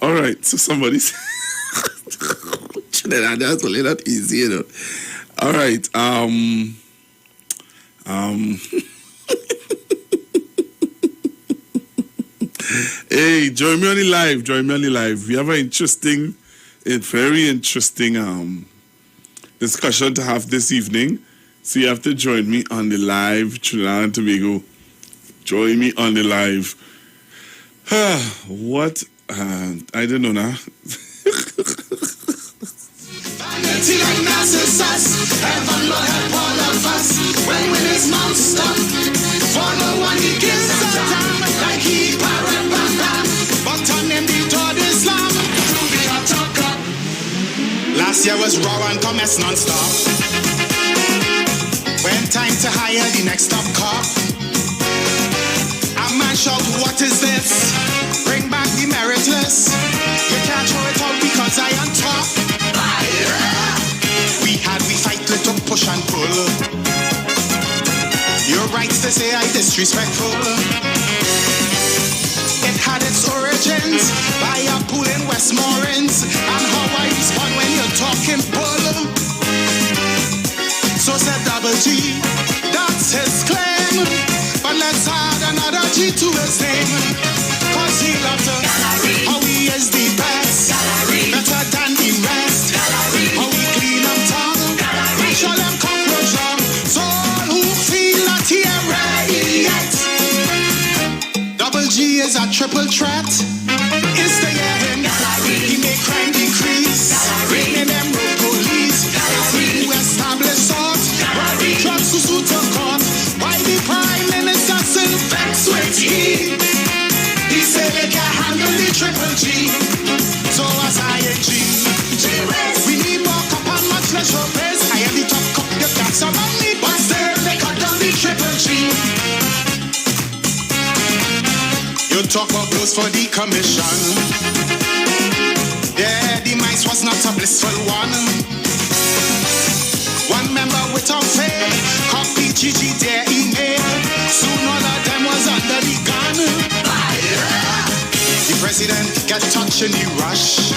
All right, so somebody's that's really not easy, you know. All right, hey, join me on the live. We have an very interesting discussion to have this evening. So you have to join me on the live, Trinidad and Tobago. Join me on the live. What? I don't know now. Vanity like Narcissus, heaven will help all of us. When his mouth stop, for no one he gives a damn. Like he parrot bam, but on him the Lord Islam to be a talker. Last year was raw and commerce non-stop. When time to hire the next stop car, a man shout, what is this? Bring back the meritless. You can't throw it out because I am top. We fight, little push and pull. Your rights to say I disrespectful. It had its origins by a pool in Westmoreland, and how I respond when you're talking bull. So said Double G, that's his claim. But let's add another G to his name. Cause he loves us, how he is the best, better than the rest. How he clean up tongue, show them cockroach on. So all who feel that he ain't ready yet. Double G is a triple threat. Is the him, he make crime decrease. Bringing them road police. Who establish sort, drugs to suit a court. Why the prime minister still vexed with he? He said they can't handle the triple G. So as I and G, we need more cup and much less repairs. I am the top cup, you got some money, but still they cut down the triple G. You talk about blows for the commission. Yeah, the mice was not a blissful one. One member without faith, copy Gigi their email. Soon all of them was under the gun. The president get touched in the rush.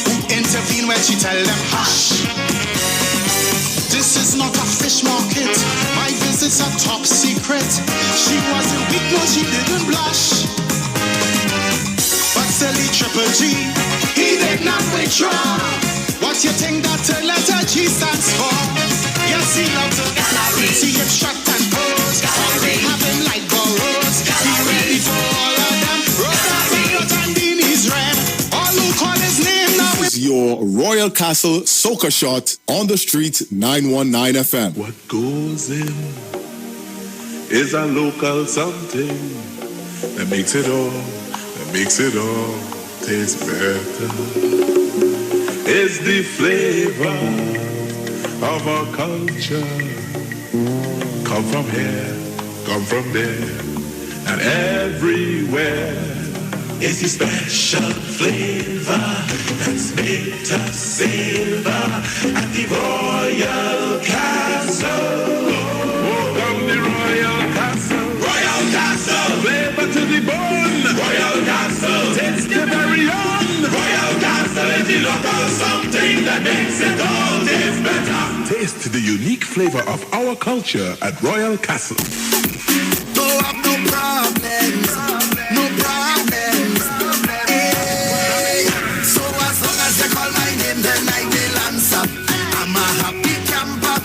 Who intervene when she tell them hush? This is not a fish market. My visit's a top secret. She wasn't weak, no, she didn't blush. But still the triple G, he did not withdraw. What you think that the letter G stands for? Yes, he loves to gallery. See him shut and pose. Gallery. Have him like burrows. He ready for all of them. Roll and beanies red. All who call his name now is your Royal Castle Soca Shot on the Street 919 FM. What goes in is a local something that makes it all taste better. Is the flavor of our culture. Come from here, come from there, and everywhere. It's the special flavor that's made us savor at the Royal Castle. Welcome the Royal Castle. Royal Castle. Flavor to the bone. Royal Castle. Taste the very own. Royal Castle is the local something that makes it all taste better. Taste the unique flavor of our culture at Royal Castle. Don't have no problems, no problems. Hey. So as long as you call my name, then I will answer. I'm a happy camper,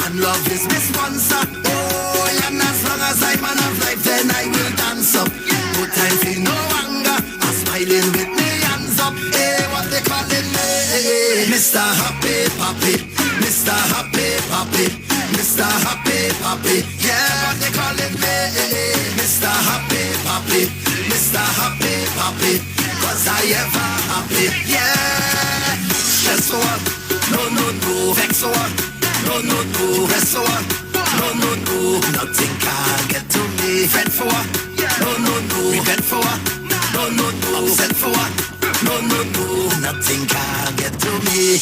and love is my sponsor. Oh, and as long as I'm man of life, then I will dance up. No time for no anger, I'm smiling with me hands up. Hey, what they calling me? Mr. Happy Papi, Mr. Happy Papi, Mr. Happy Papi. Yeah, what they calling me? Mr. Happy Papi, Mr. Happy Papi. Cause I ever happy. Yeah. Stress for what? No. Vex for what? No. Rest for what? No. Nothing can get to me. Fret for what? No. Regret for what? No. Upset for what? No. Nothing can get to me.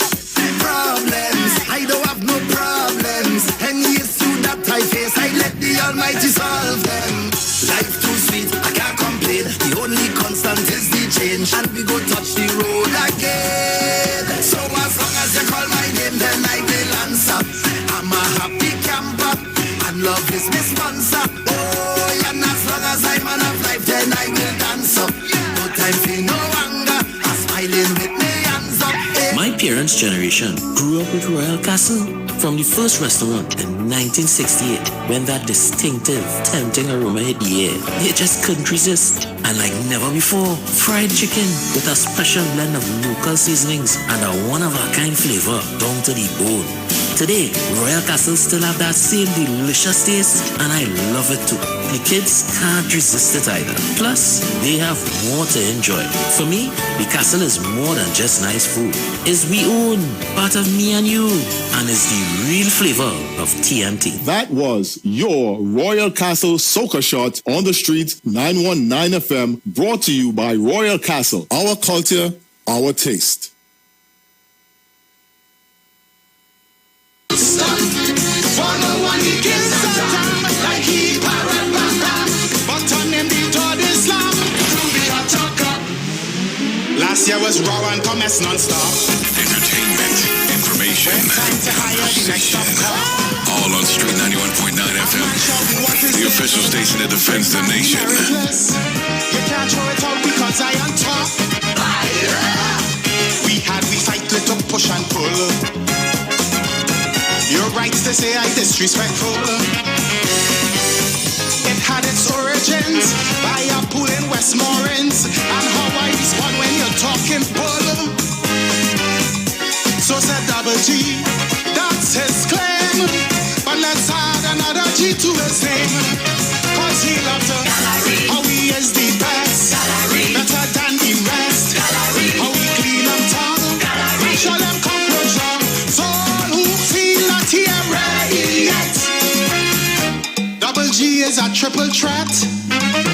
Problems, I don't have no problems. And yes, to that I face, I let the Almighty solve them. Life too sweet, I can't complain. The only constant is the change, and we go touch the road again. So as long as you call my name, then I will answer. I'm a happy camper, and love is my sponsor. Oh, and as long as I'm man of life, then I will dance up. No time for no anger, I'm smiling with me hands up. My parents' generation grew up with Royal Castle. From the first restaurant in 1968, when that distinctive, tempting aroma hit the air, you just couldn't resist. And like never before, fried chicken with a special blend of local seasonings and a one-of-a-kind flavor down to the bone. Today, Royal Castle still have that same delicious taste, and I love it too. The kids can't resist it either. Plus, they have more to enjoy. For me, the castle is more than just nice food. It's we own, part of me and you, and is the real flavor of TNT. That was your Royal Castle Soca Shot on the Street 919 FM, brought to you by Royal Castle. Our culture, our taste. Last year was raw and commence non-stop. Entertainment, information, conversation. All on Street 91.9 FM. The official station that defends the nation. You can't throw it out because I am top. We fight with a push and pull. Your rights to say I disrespectful. It had its origins by a pool in Westmoreland, and how I respond when you're talking bull. So said Double G, that's his claim. But let's add another G to his name, cause he loves to how he is the best, better than the rest. How he clean them tongue, show them cockroach. So all who feel that he ain't ready yet. Double G is a triple threat.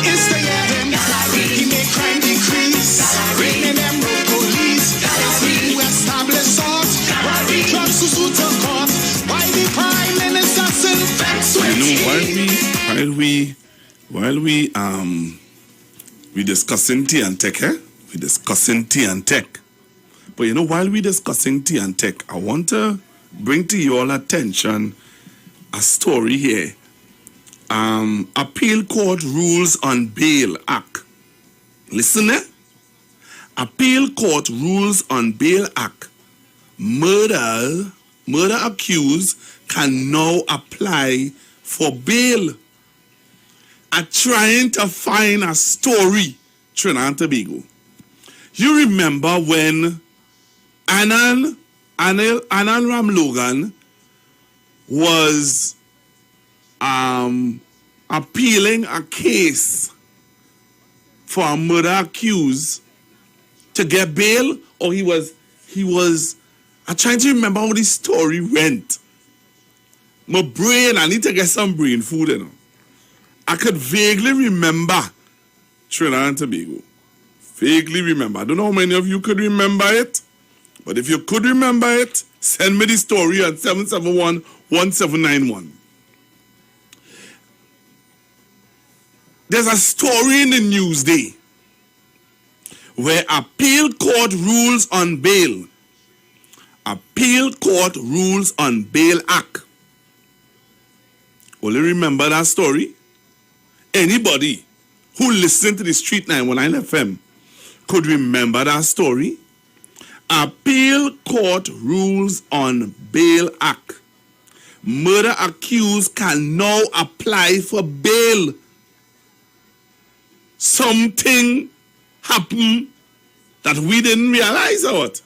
Is the him? He make crime decrease. In them road police. It's he who establish sort. Why we drugs to suit a court? Why the prime minister still vexed with we discussing tea and tech, we discussing tea and tech. But while we discussing tea and tech, I want to bring to your attention a story here. Appeal Court Rules on Bail Act. Listen, Appeal Court Rules on Bail Act. Murder accused can now apply for bail. I'm trying to find a story, Trinidad and Tobago. You remember when Anand Ramlogan was appealing a case for a murder accused to get bail, or he was I'm trying to remember how this story went. My brain, I need to get some brain food, I could vaguely remember Trinidad and Tobago. Vaguely remember. I don't know how many of you could remember it, but if you could remember it, send me the story at 771-1791. There's a story in the Newsday where Appeal Court Rules on Bail. Appeal Court Rules on Bail Act. Will you remember that story? Anybody who listened to the Street 919 FM could remember that story? Appeal Court Rules on Bail Act. Murder accused can now apply for bail. Something happened that we didn't realize or what?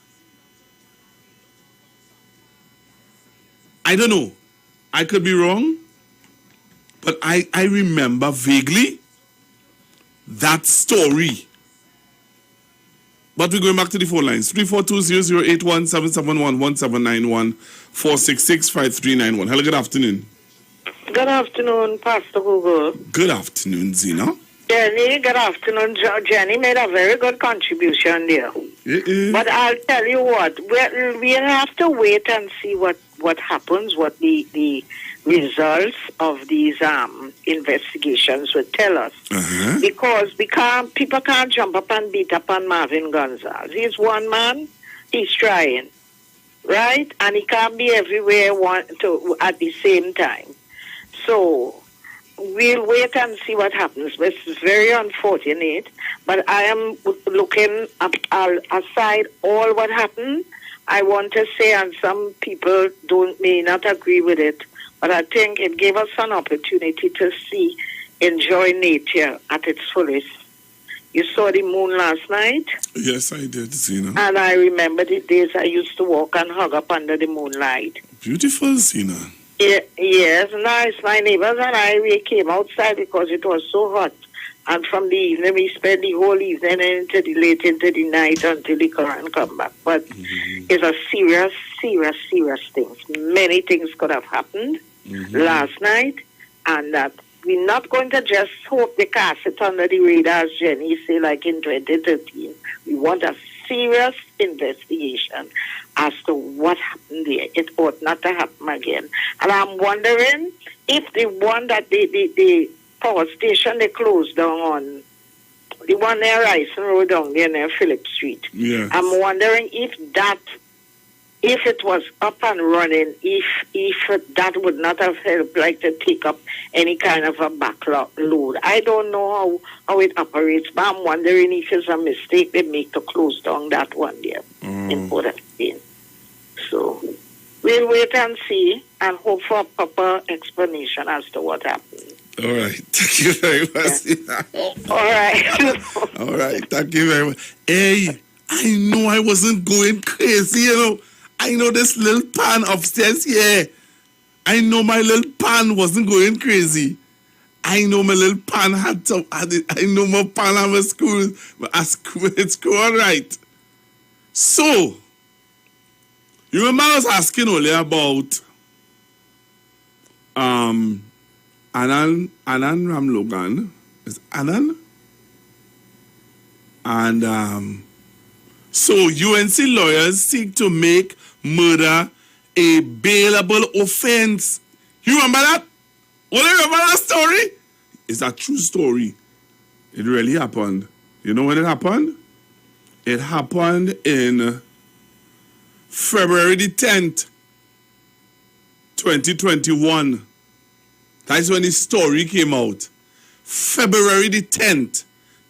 I don't know. I could be wrong. But I remember vaguely that story. But we're going back to the phone lines. 342-081-771-1791-466-5391. Hello, good afternoon. Good afternoon, Pastor Google. Good afternoon, Zena. Jenny, good afternoon. Jenny made a very good contribution there. But I'll tell you what, we have to wait and see what what happens, what the results of these investigations would tell us. Because people can't jump up and beat up on Marvin Gonzalez. He's one man, he's trying, right? And he can't be everywhere at the same time. So we'll wait and see what happens. But it's very unfortunate. But I am looking aside all what happened. I want to say, and some people may not agree with it, but I think it gave us an opportunity to enjoy nature at its fullest. You saw the moon last night? Yes, I did, Zena. And I remember the days I used to walk and hug up under the moonlight. Beautiful, Zena. Yes, nice. My neighbors and we came outside because it was so hot. And from the evening, we spent the whole evening late into the night until the current come back. But it's a serious, serious, serious thing. Many things could have happened last night, and that we're not going to just hope they cast it under the radar, as Jenny said, like in 2013. We want a serious investigation as to what happened there. It ought not to happen again. And I'm wondering if the one that the power station they closed down on, the one near Ryson Road down there near Phillip Street. Yes. I'm wondering if it was up and running, if that would not have helped, like to take up any kind of a backlog load. I don't know how it operates, but I'm wondering if it's a mistake they make to close down that one there in Port of Spain. So we'll wait and see and hope for a proper explanation as to what happened. All right. Thank you very much. Yeah. All right. All right. Thank you very much. Hey, I know I wasn't going crazy, I know this little pan upstairs here. I know my little pan wasn't going crazy. I know my little pan I know my pan had a screw. It's all right. So, you remember I was asking earlier about Anand Ramlogan. Is Anand? And so UNC lawyers seek to make murder a bailable offense. You remember that? Well, you remember that story? It's a true story. It really happened. You know when it happened? It happened in February the 10th, 2021. That's when the story came out. February the 10th,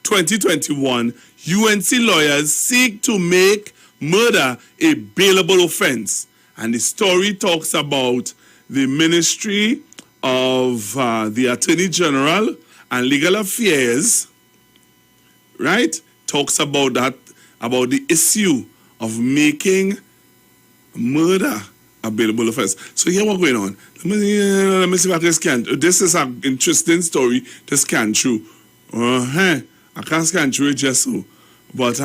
2021, UNC lawyers seek to make murder a bailable offense. And the story talks about the Ministry of the Attorney General and Legal Affairs, right? Talks about that, about the issue of making murder a bailable offense. So here what's going on. Let me see if I can scan. This is an interesting story to scan through. I can't scan through it just so. But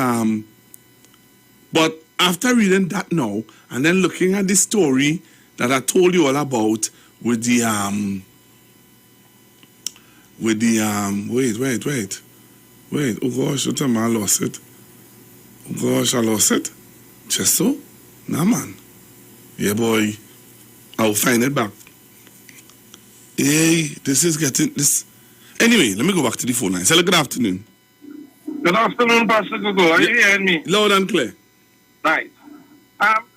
after reading that now, and then looking at the story that I told you all about with the wait, oh gosh, what time I lost it? Oh gosh, I lost it. Just so? Nah, man. Yeah, boy. I'll find it back. Hey, this is getting this. Anyway, let me go back to the phone line. Hello, good afternoon. Good afternoon, Pastor Gogo. Are you hearing me? Loud and clear. Right.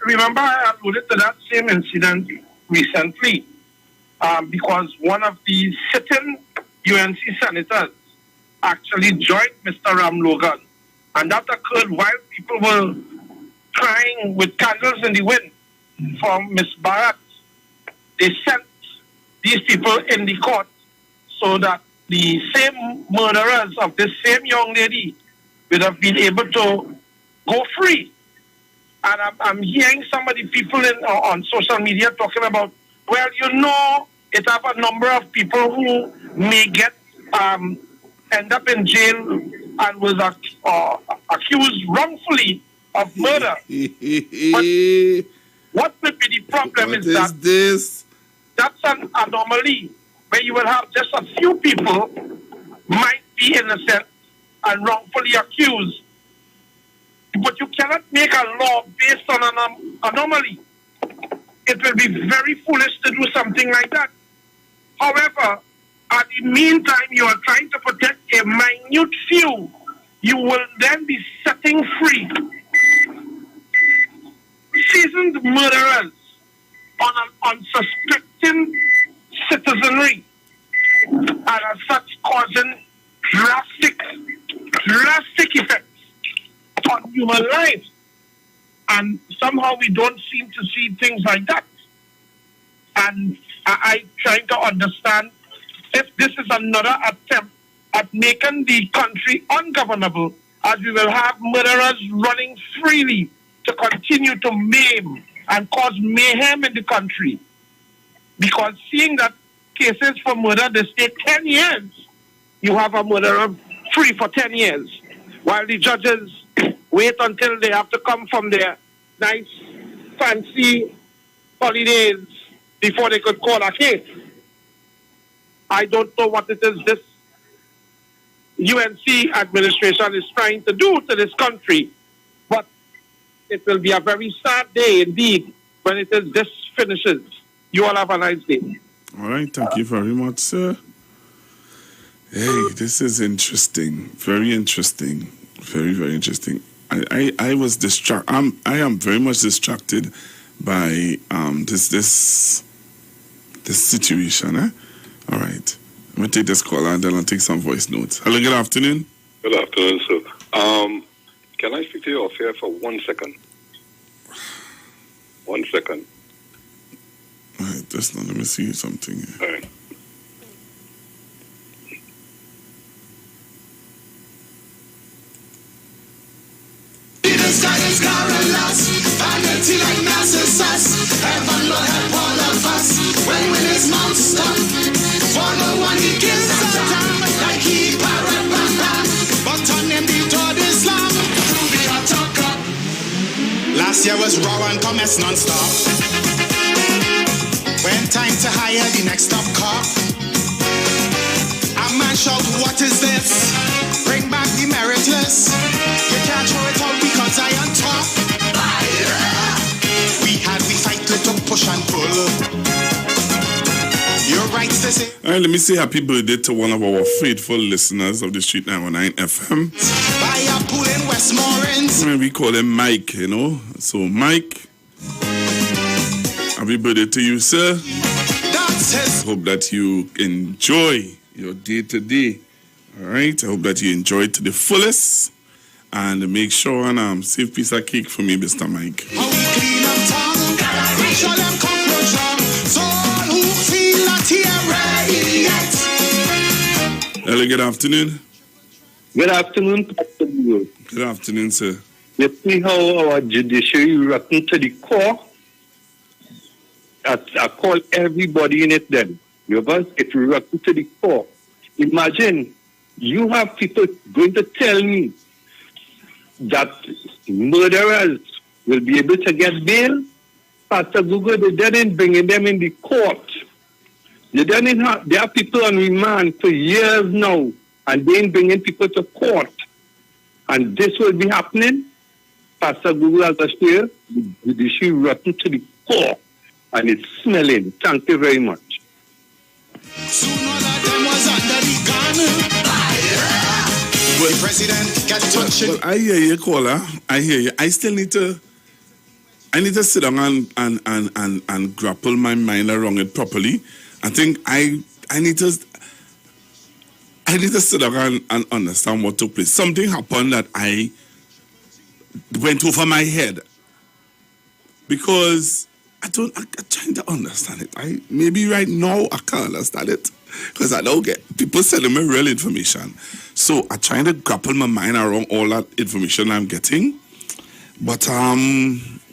Remember, I alluded to that same incident recently because one of the sitting UNC senators actually joined Mr. Ram Logan. And that occurred while people were crying with candles in the wind for Miss Bharat. They sent these people in the court so that the same murderers of this same young lady would have been able to go free. And I'm hearing some of the people on social media talking about, well, it have a number of people who may get end up in jail and was accused wrongfully of murder. But what will be the problem is that this? That's an anomaly where you will have just a few people might be innocent and wrongfully accused. But you cannot make a law based on an anomaly. it will be very foolish to do something like that. However, at the meantime, you are trying to protect a minute few. You will then be setting free seasoned murderers on an unsuspecting citizenry, and as such causing drastic effects on human lives. And somehow we don't seem to see things like that. And I trying to understand if this is another attempt at making the country ungovernable, as we will have murderers running freely to continue to maim and cause mayhem in the country. Because seeing that cases for murder, they stay 10 years. You have a murderer free for 10 years, while the judges wait until they have to come from their nice, fancy holidays before they could call a case. I don't know what it is this UNC administration is trying to do to this country, but it will be a very sad day indeed when it is this finishes. You all have a nice day. All right, thank you very much, sir. Hey, this is interesting. Very interesting. Very, very interesting. I was distracted. I am very much distracted by this situation. All right. I'm going to take this call and then I'll take some voice notes. Hello, good afternoon. Good afternoon, sir. Can I speak to you off here for 1 second? 1 second. All right, just now, let me see something. All right. Vanity like Narcissus. Heaven will help all of us. When his mouth stop, follow one he kills Satan. Like he parrot bam. But on him the Todd Islam. Be a talker. Last year was raw and commerce non-stop. When time to hire the next top cop. A man shout, what is this? Bring back the meritless. You can't throw it out because I on top. We fight to push and pull. You're right to say. All right, let me say happy birthday to one of our faithful listeners of the Street 919 FM. By a pool in Westmoreland. We call him Mike, you know. So, Mike, happy birthday to you, sir. I hope that you enjoy your day today. All right, I hope that you enjoy it to the fullest. And make sure and save piece of cake for me, Mr. Mike. How we clean up tongue, we show them cockroach on. So all who feel not here ready yet. Hello, good afternoon. Good afternoon, Pastor Bull. Good afternoon, sir. You see how our judiciary rotten to the core? I call everybody in it then. Because it's rotten to the core. Imagine, you have people going to tell me that murderers will be able to get bail. Pastor Google, they didn't bring them in the court. There are people on remand for years now, and they ain't bringing people to court. And this will be happening. Pastor Google has a share, the judiciary rotten to the core, and it's smelling. Thank you very much. Soon all of them was under the gun. The president get touched. Well, I hear you, caller. I hear you. I still need to sit down and grapple my mind around it properly. I think I need to sit down and understand what took place. Something happened that I went over my head because I'm trying to understand it. Maybe right now I can't understand it because I don't get people sending me real information. So I'm trying to grapple my mind around all that information I'm getting. But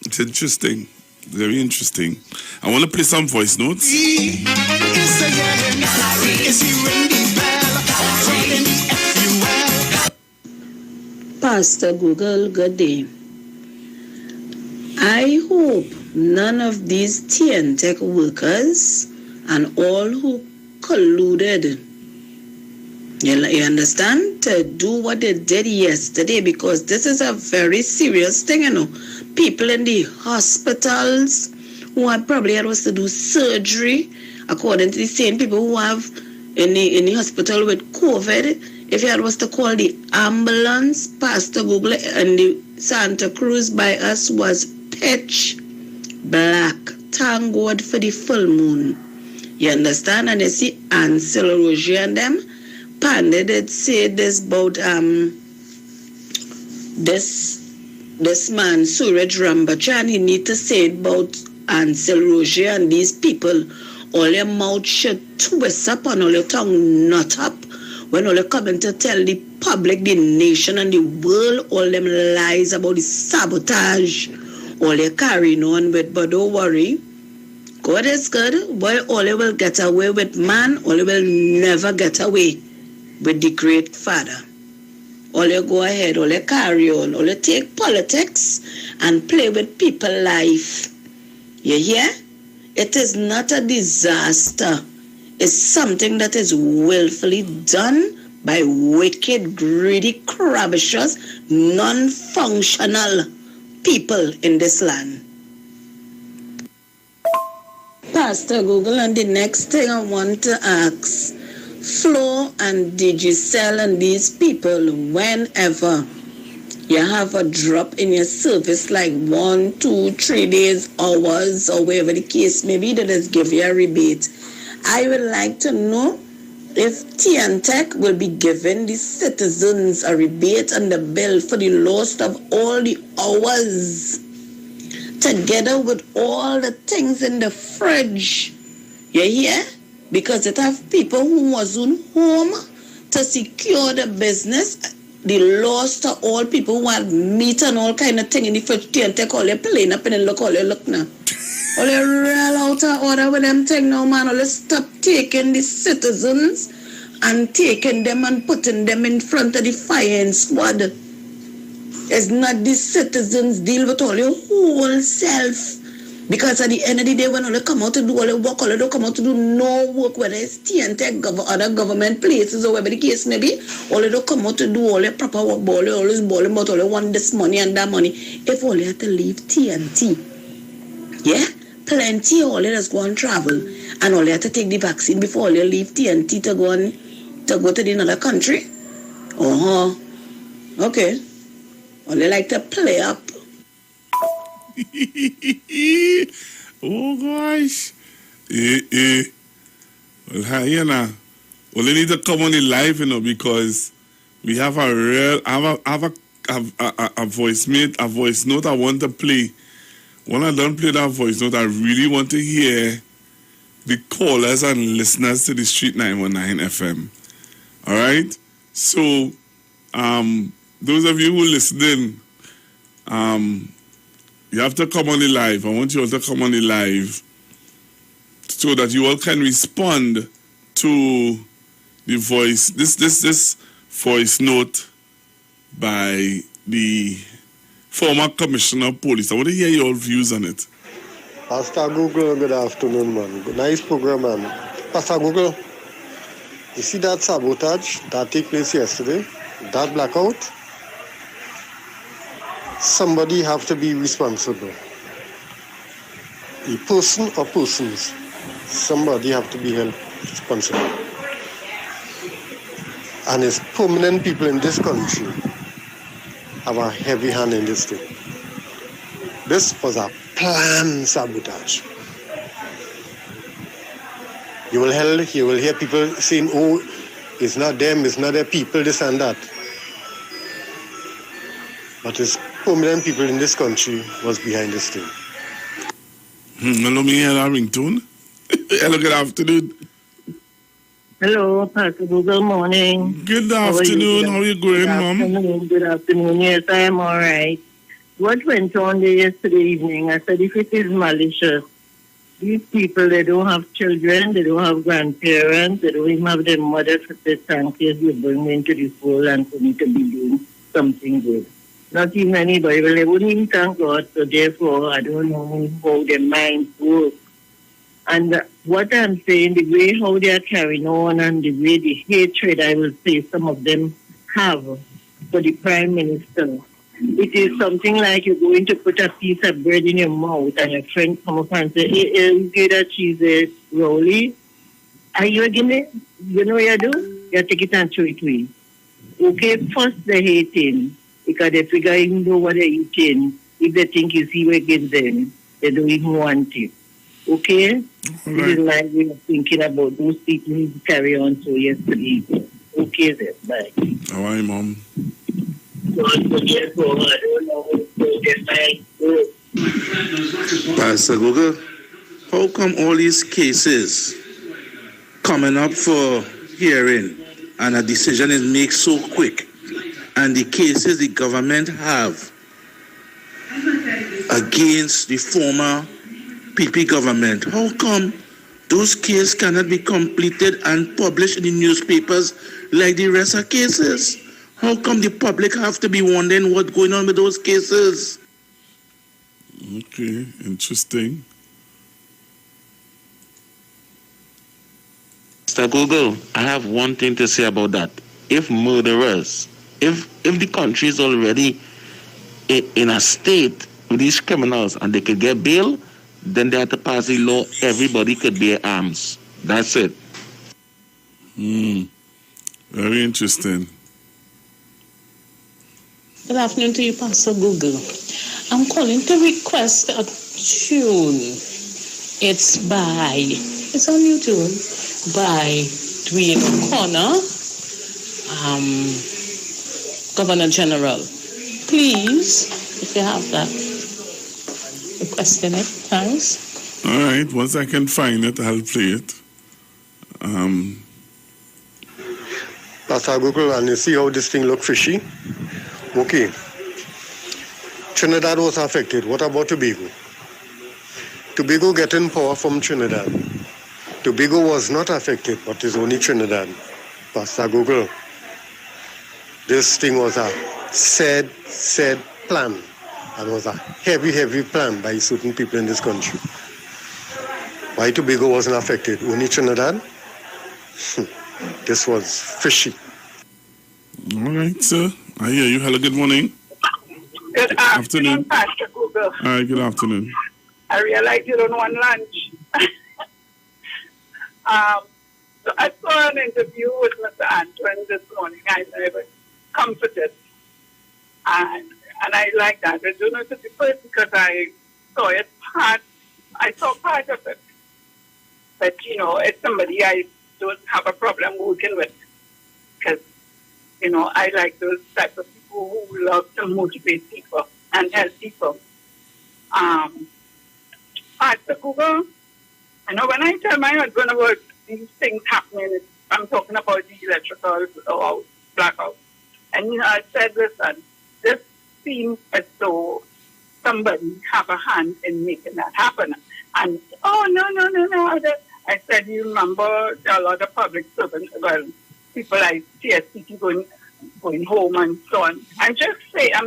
it's interesting. Very interesting. I want to play some voice notes. Pastor Google, good day. I hope none of these TNTech workers and all who colluded, you understand, to do what they did yesterday, because this is a very serious thing, you know. People in the hospitals who had probably had was to do surgery, according to the same people who have in the hospital with COVID. If you had was to call the ambulance, Pastor Google, and the Santa Cruz by us was pitch black. Thank God for the full moon. You understand? And you see Ansel Roger and them. Panda did say this about this man Suraj Rambachan. He need to say it about Ansel Roger and these people. All your mouth should twist up and all your tongue nut up when all you coming to tell the public, the nation and the world all them lies about the sabotage all you carrying on with. But don't worry, God is good. Boy, all you will get away with man, all you will never get away with the great Father. All you go ahead, all you carry on, all you take politics and play with people's life. You hear? It is not a disaster. It's something that is willfully done by wicked, greedy, cravicious, non-functional people in this land. Pastor Google, and the next thing I want to ask, Flo and Digicel and these people, whenever you have a drop in your service, like 1, 2, 3 days, hours, or wherever the case may be, that is give you a rebate. I would like to know if TNTech will be giving the citizens a rebate on the bill for the loss of all the hours, together with all the things in the fridge. You hear? Because it have people who wasn't home to secure the business. The loss to all people who had meat and all kind of thing in the fridge. TNTech all your plane up and look all your look now. All you real out of order with them thing now, man. All you stop taking the citizens and taking them and putting them in front of the firing squad. It's not the citizens deal with all your whole self. Because at the end of the day, when all you come out to do all your work, all you don't come out to do no work, whether it's TNTech, other government places, or whatever the case may be, all you don't come out to do all your proper work, all you always balling about all you want this money and that money. If all you have to leave TNT, yeah? Plenty all you just go and travel, and all you have to take the vaccine before all you leave TNT to go to the another country. Okay. All you like to play up. Oh gosh. Well, you know, well, you need to come on the live, you know, because we have a real, I have a voice note I want to play. When I don't play that voice note, I really want to hear the callers and listeners to the Street 919 FM. All right? So, those of you who are listening, you have to come on the live. I want you all to come on the live so that you all can respond to the voice, this voice note by the former Commissioner of Police. I want to hear your views on it. Pastor Google, good afternoon, man. Nice program, man. Pastor Google, you see that sabotage that took place yesterday? That blackout? Somebody have to be responsible. A person or persons, somebody have to be held responsible. And it's prominent people in this country have a heavy hand in this thing. This was a planned sabotage. You will hear people saying, oh, it's not them, it's not their people, this and that. But it's prominent people in this country was behind this thing. Hello, me hear that ringtone. Hello, good afternoon. Hello, Pastor. Good morning. Good afternoon. How are you going, Mom? Good afternoon. Yes, I am all right. What went on there yesterday evening, I said, if it is malicious, these people, they don't have children, they don't have grandparents, they don't even have their mother to say thank you, you bring me into this world and for me to be doing something good. Not even anybody. Well, they wouldn't even thank God, so therefore, I don't know how their minds work. And what I'm saying, the way how they are carrying on and the way the hatred, I will say, some of them have for the Prime Minister It is something like you're going to put a piece of bread in your mouth and your friend come up and say, hey, you get a cheese rolly. Are you again? You know what you do? You take it and throw it away. Okay, first they're hating because they figure even know what they're eating. If they think it's evil against them, they don't even want it. Okay? Right. This is my way of thinking about those people who carry on so yesterday. Okay then, bye. How are you, Mom? Pastor Google, how come all these cases coming up for hearing and a decision is made so quick, and the cases the government have against the former PP government, how come those cases cannot be completed and published in the newspapers like the rest of cases? How come the public have to be wondering what's going on with those cases? Okay, interesting. Mr. Google, I have one thing to say about that. If murderers, if the country is already in a state with these criminals and they could get bail, then they have to pass a law, everybody could bear arms. That's it. Very interesting. Good afternoon to you, Pastor Google. I'm calling to request a tune. It's on YouTube, by Dwayne O'Connor, Governor General. Please, if you have that, requesting it. Thanks. All right, once I can find it, I'll play it. Pastor Google, and you see how this thing look fishy? Okay. Trinidad was affected. What about Tobago? Tobago getting power from Trinidad. Tobago was not affected, but it's only Trinidad. Pastor Google, this thing was a said plan, and was a heavy plan by certain people in this country. Why Tobago wasn't affected? Only Trinidad? This was fishy. All right, sir. I hear you. Hello, good morning. Good afternoon, Pastor Google. All right, good afternoon. I realize you don't want lunch. So I saw an interview with Mr. Antoine this morning. I was comforted. And I like that. I don't know if it's first because I saw it I saw part of it. But, it's somebody I don't have a problem working with. Because, I like those type of people who love to motivate people and help people. Pastor Google, when I tell my husband about these things happening, I'm talking about the electrical blackout. And, I said, listen, this seems as though somebody have a hand in making that happen. And, no. I said, you remember a lot of public servants, people like CSPT going home and so on. I'm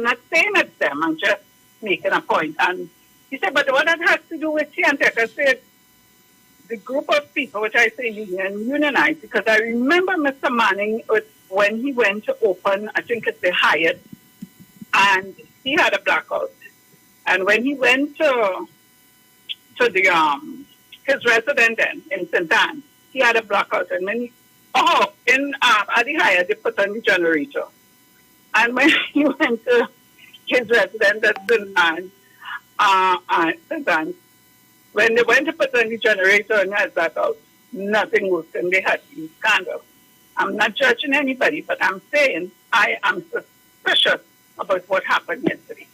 not saying it's them, I'm just making a point. And he said, but what that has to do with TNTech? I said, the group of people, which I say unionized, because I remember Mr. Manning, when he went to open, I think it's the Hyatt, and he had a blackout. And when he went to the his residence then in St. Anne, he had a blackout. And when at the Hyatt, they put on the generator. And when he went to his residence at St. Anne, when they went to put on the generator and had blackout, nothing worked, and they had the scandal. I'm not judging anybody, but I'm saying I am suspicious about what happened yesterday.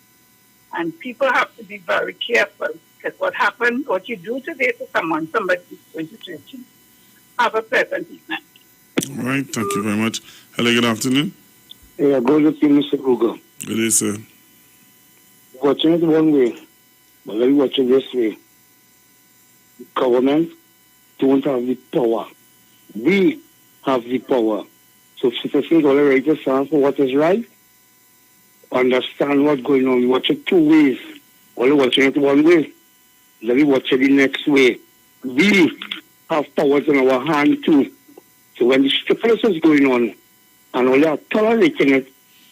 And people have to be very careful, because what you do today to someone, somebody is going to treat you. Have a pleasant evening. All right, thank you very much. Hello, good afternoon. Yeah, go to see Mr. Google. Good day, sir. Watching it one way, but let me watch it this way. Government don't have the power. We have the power. So citizens all ready to stand for what is right, understand what's going on. We watch it two ways. Only watching it one way. Let me watch it the next way. We have powers in our hand too. So when the stimulus is going on and only are tolerating it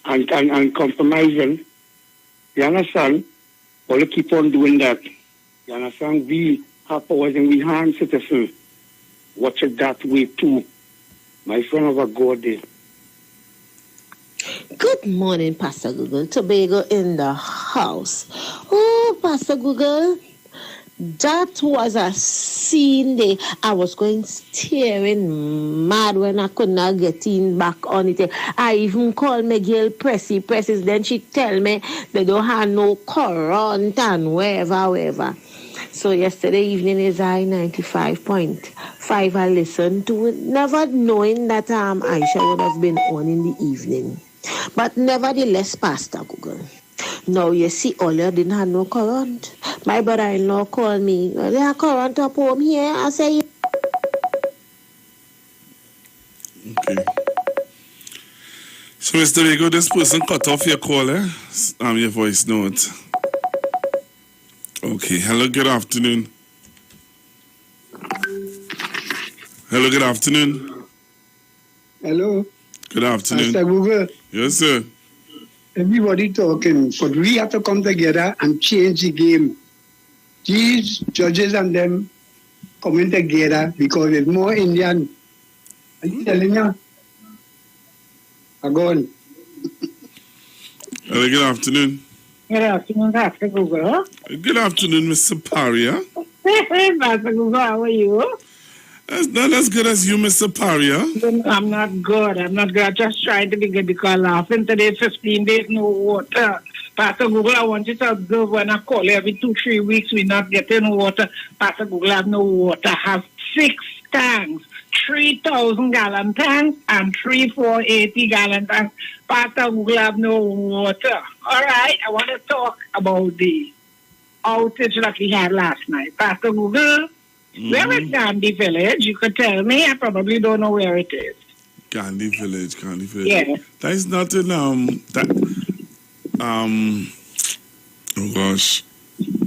and compromising, You understand? But you keep on doing that. You understand? We have powers in we hand, citizens. Watch it that way too. My friend of a God there. Good morning, Pastor Google. Tobago in the house. Oh, Pastor Google, that was a scene day. I was going staring mad when I could not get in back on it. I even called my girl Presses. Then she tell me they don't have no current and wherever. So yesterday evening is I 95.5. I listened to it, never knowing that Aisha would have been on in the evening. But nevertheless, Pastor Google, now you see, earlier didn't have no current. My brother-in-law called me. They have current up home here. I say, Okay. So, Mr. Vigo, this person cut off your call, your voice note. Okay. Hello, good afternoon. Hello, good afternoon. Hello. Good afternoon. Pastor Google. Yes, sir. Everybody talking, but we have to come together and change the game. These judges and them coming together because it's more Indian. Are you telling you? Agone. Hello, good afternoon. Good afternoon, Pastor Google. Good afternoon, Mr. Paria. Pastor Google, how are you? That's not as good as you, Mr. Paria. I'm not good. I'm just trying to be good because laughing today, 15 days, no water. Pastor Google, I want you to observe when I call every 2-3 weeks, we're not getting water. Pastor Google, I have no water. I have 6 tanks, 3,000-gallon tanks and 3 480-gallon tanks. Pastor Google, I have no water. All right, I want to talk about the outage that we had last night. Pastor Google, where is Gandhi Village? You could tell me. I probably don't know where it is. Gandhi Village. Yeah. That is not in oh gosh,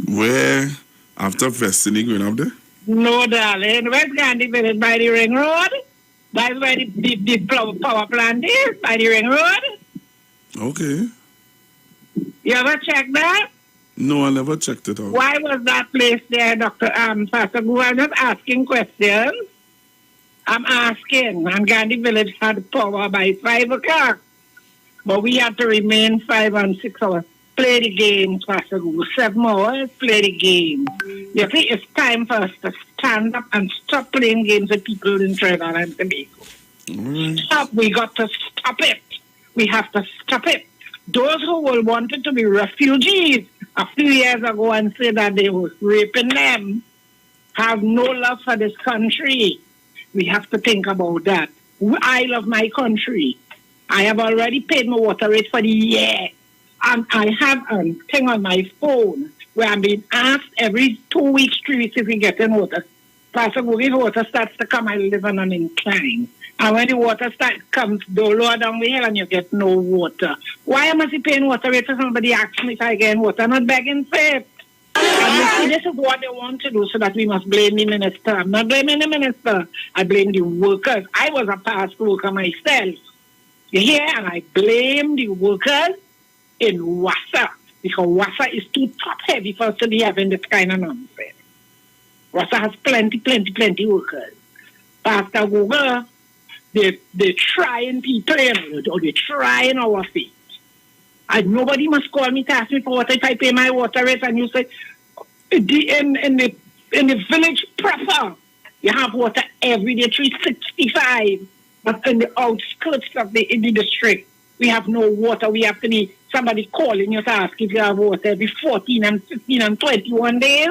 where after Destiny going up there? No, darling. Where's Gandhi Village? By the ring road? That's where the power plant is, by the ring road. Okay. You ever check that? No, I never checked it out. Why was that place there, Dr. Pastor Gu? I'm not asking questions. I'm asking. And Gandhi Village had power by 5 o'clock. But we had to remain 5 and 6 hours. Play the game, Pastor Gu. 7 hours, play the game. You see, it's time for us to stand up and stop playing games with people in Trinidad and Tobago. Stop. We got to stop it. We have to stop it. Those who will wanted to be refugees a few years ago and say that they were raping them have no love for this country. We have to think about that. I love my country. I have already paid my water rate for the year. And I have a thing on my phone where I'm being asked every 2 weeks, 3 weeks if we get in water. Pastor, when the water starts to come, I live on an incline. And when the water comes lower down the hill and you get no water. Why am I paying water rate for somebody asking me if I get water? I'm not begging for it. And you see, this is what they want to do so that we must blame the minister. I'm not blaming the minister. I blame the workers. I was a past worker myself. You hear? And I blame the workers in Wassa. Because Wassa is too top-heavy for us to be having this kind of nonsense. Wassa has plenty workers. Pastor Google, they're trying people, or they're trying our faith. And nobody must call me to ask me for water if I pay my water rate. And you say, in the village proper, you have water every day, 365. But in the outskirts of the district, we have no water. We have to be somebody calling you to ask if you have water every 14 and 15 and 21 days.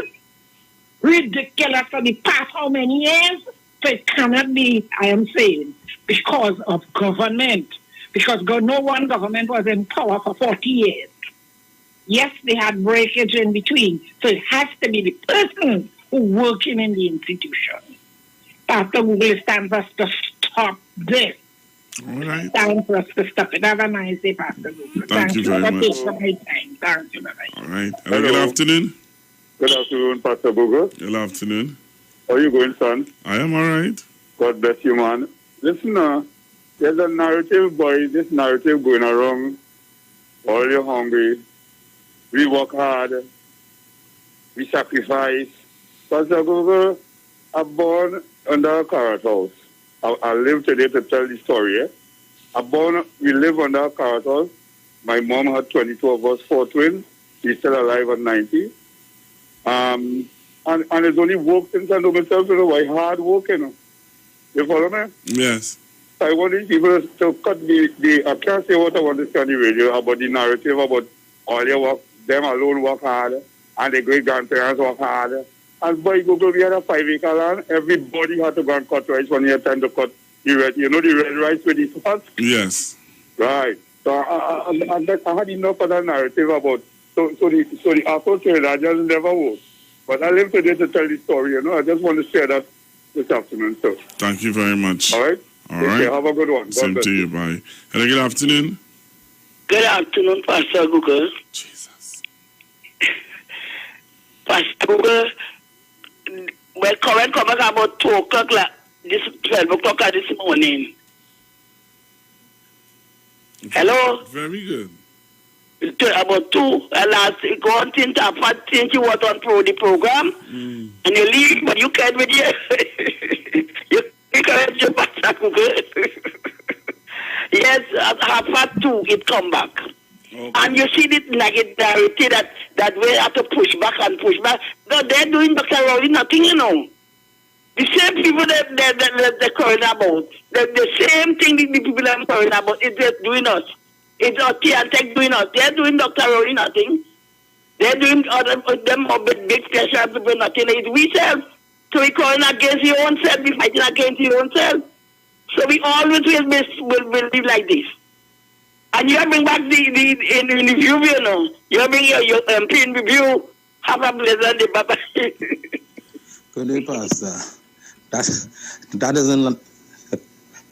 Ridiculous for the past how many years? So it cannot be, I am saying, because of government. Because no one government was in power for 40 years. Yes, they had breakage in between. So it has to be the person who working in the institution. Pastor Google, it's time for us to stop this. All right. Time for us to stop it. Have a nice day, Pastor Google. Thank you very much. Thank you. Bye-bye. All right. Good afternoon. Good afternoon, Pastor Google. Good afternoon. How are you going, son? I am all right. God bless you, man. Listen, there's a narrative, boy, this narrative going around. All you're hungry. we work hard, we sacrifice. Pastor Google, I'm born under a carrot house. I live today to tell the story. We live under a carrot house. My mom had 22 of us, 4 twins. She's still alive at 90. And it's only work since I know myself, why hard work, You follow me? Yes. I want these people to cut I can't say what I want to say on the radio about the narrative about all your work, them alone work hard, and the great-grandparents work hard. And by Google, we had a 5-acre land. Everybody had to go and cut rice when you had time to cut the red. You know the red rice with the spots? Yes. Right. So I had enough of that narrative about, so the Afro Trinidad just never worked. But I live today to tell the story, I just want to share that this afternoon, so. Thank you very much. All right? All right. Okay, have a good one. Same to you, bye. Hello, good afternoon. Good afternoon, Pastor Google. Jesus. Pastor Google, my current comment about 2 o'clock, this 12 o'clock this morning. Hello? Very good. About 2, last go on think you was on the program, and you leave, but you can't with you. You can't your Pastor Google. Yes, at 2:30 it come back. Okay. And you see the negativity that we have to push back and push back. No, they're doing Dr. Rowley nothing, The same people that they're calling about. The same thing the people are calling about is just doing us. It's our T&Tech doing us. They're doing Dr. Rowley nothing. They're doing them big pressure people nothing. It's we self. So we calling against your own self. We fighting against your own self. So we always will live like this. And you bring back the review, You bring your MP in review. Have a pleasant day. Bye-bye. Good day, Pastor. That isn't,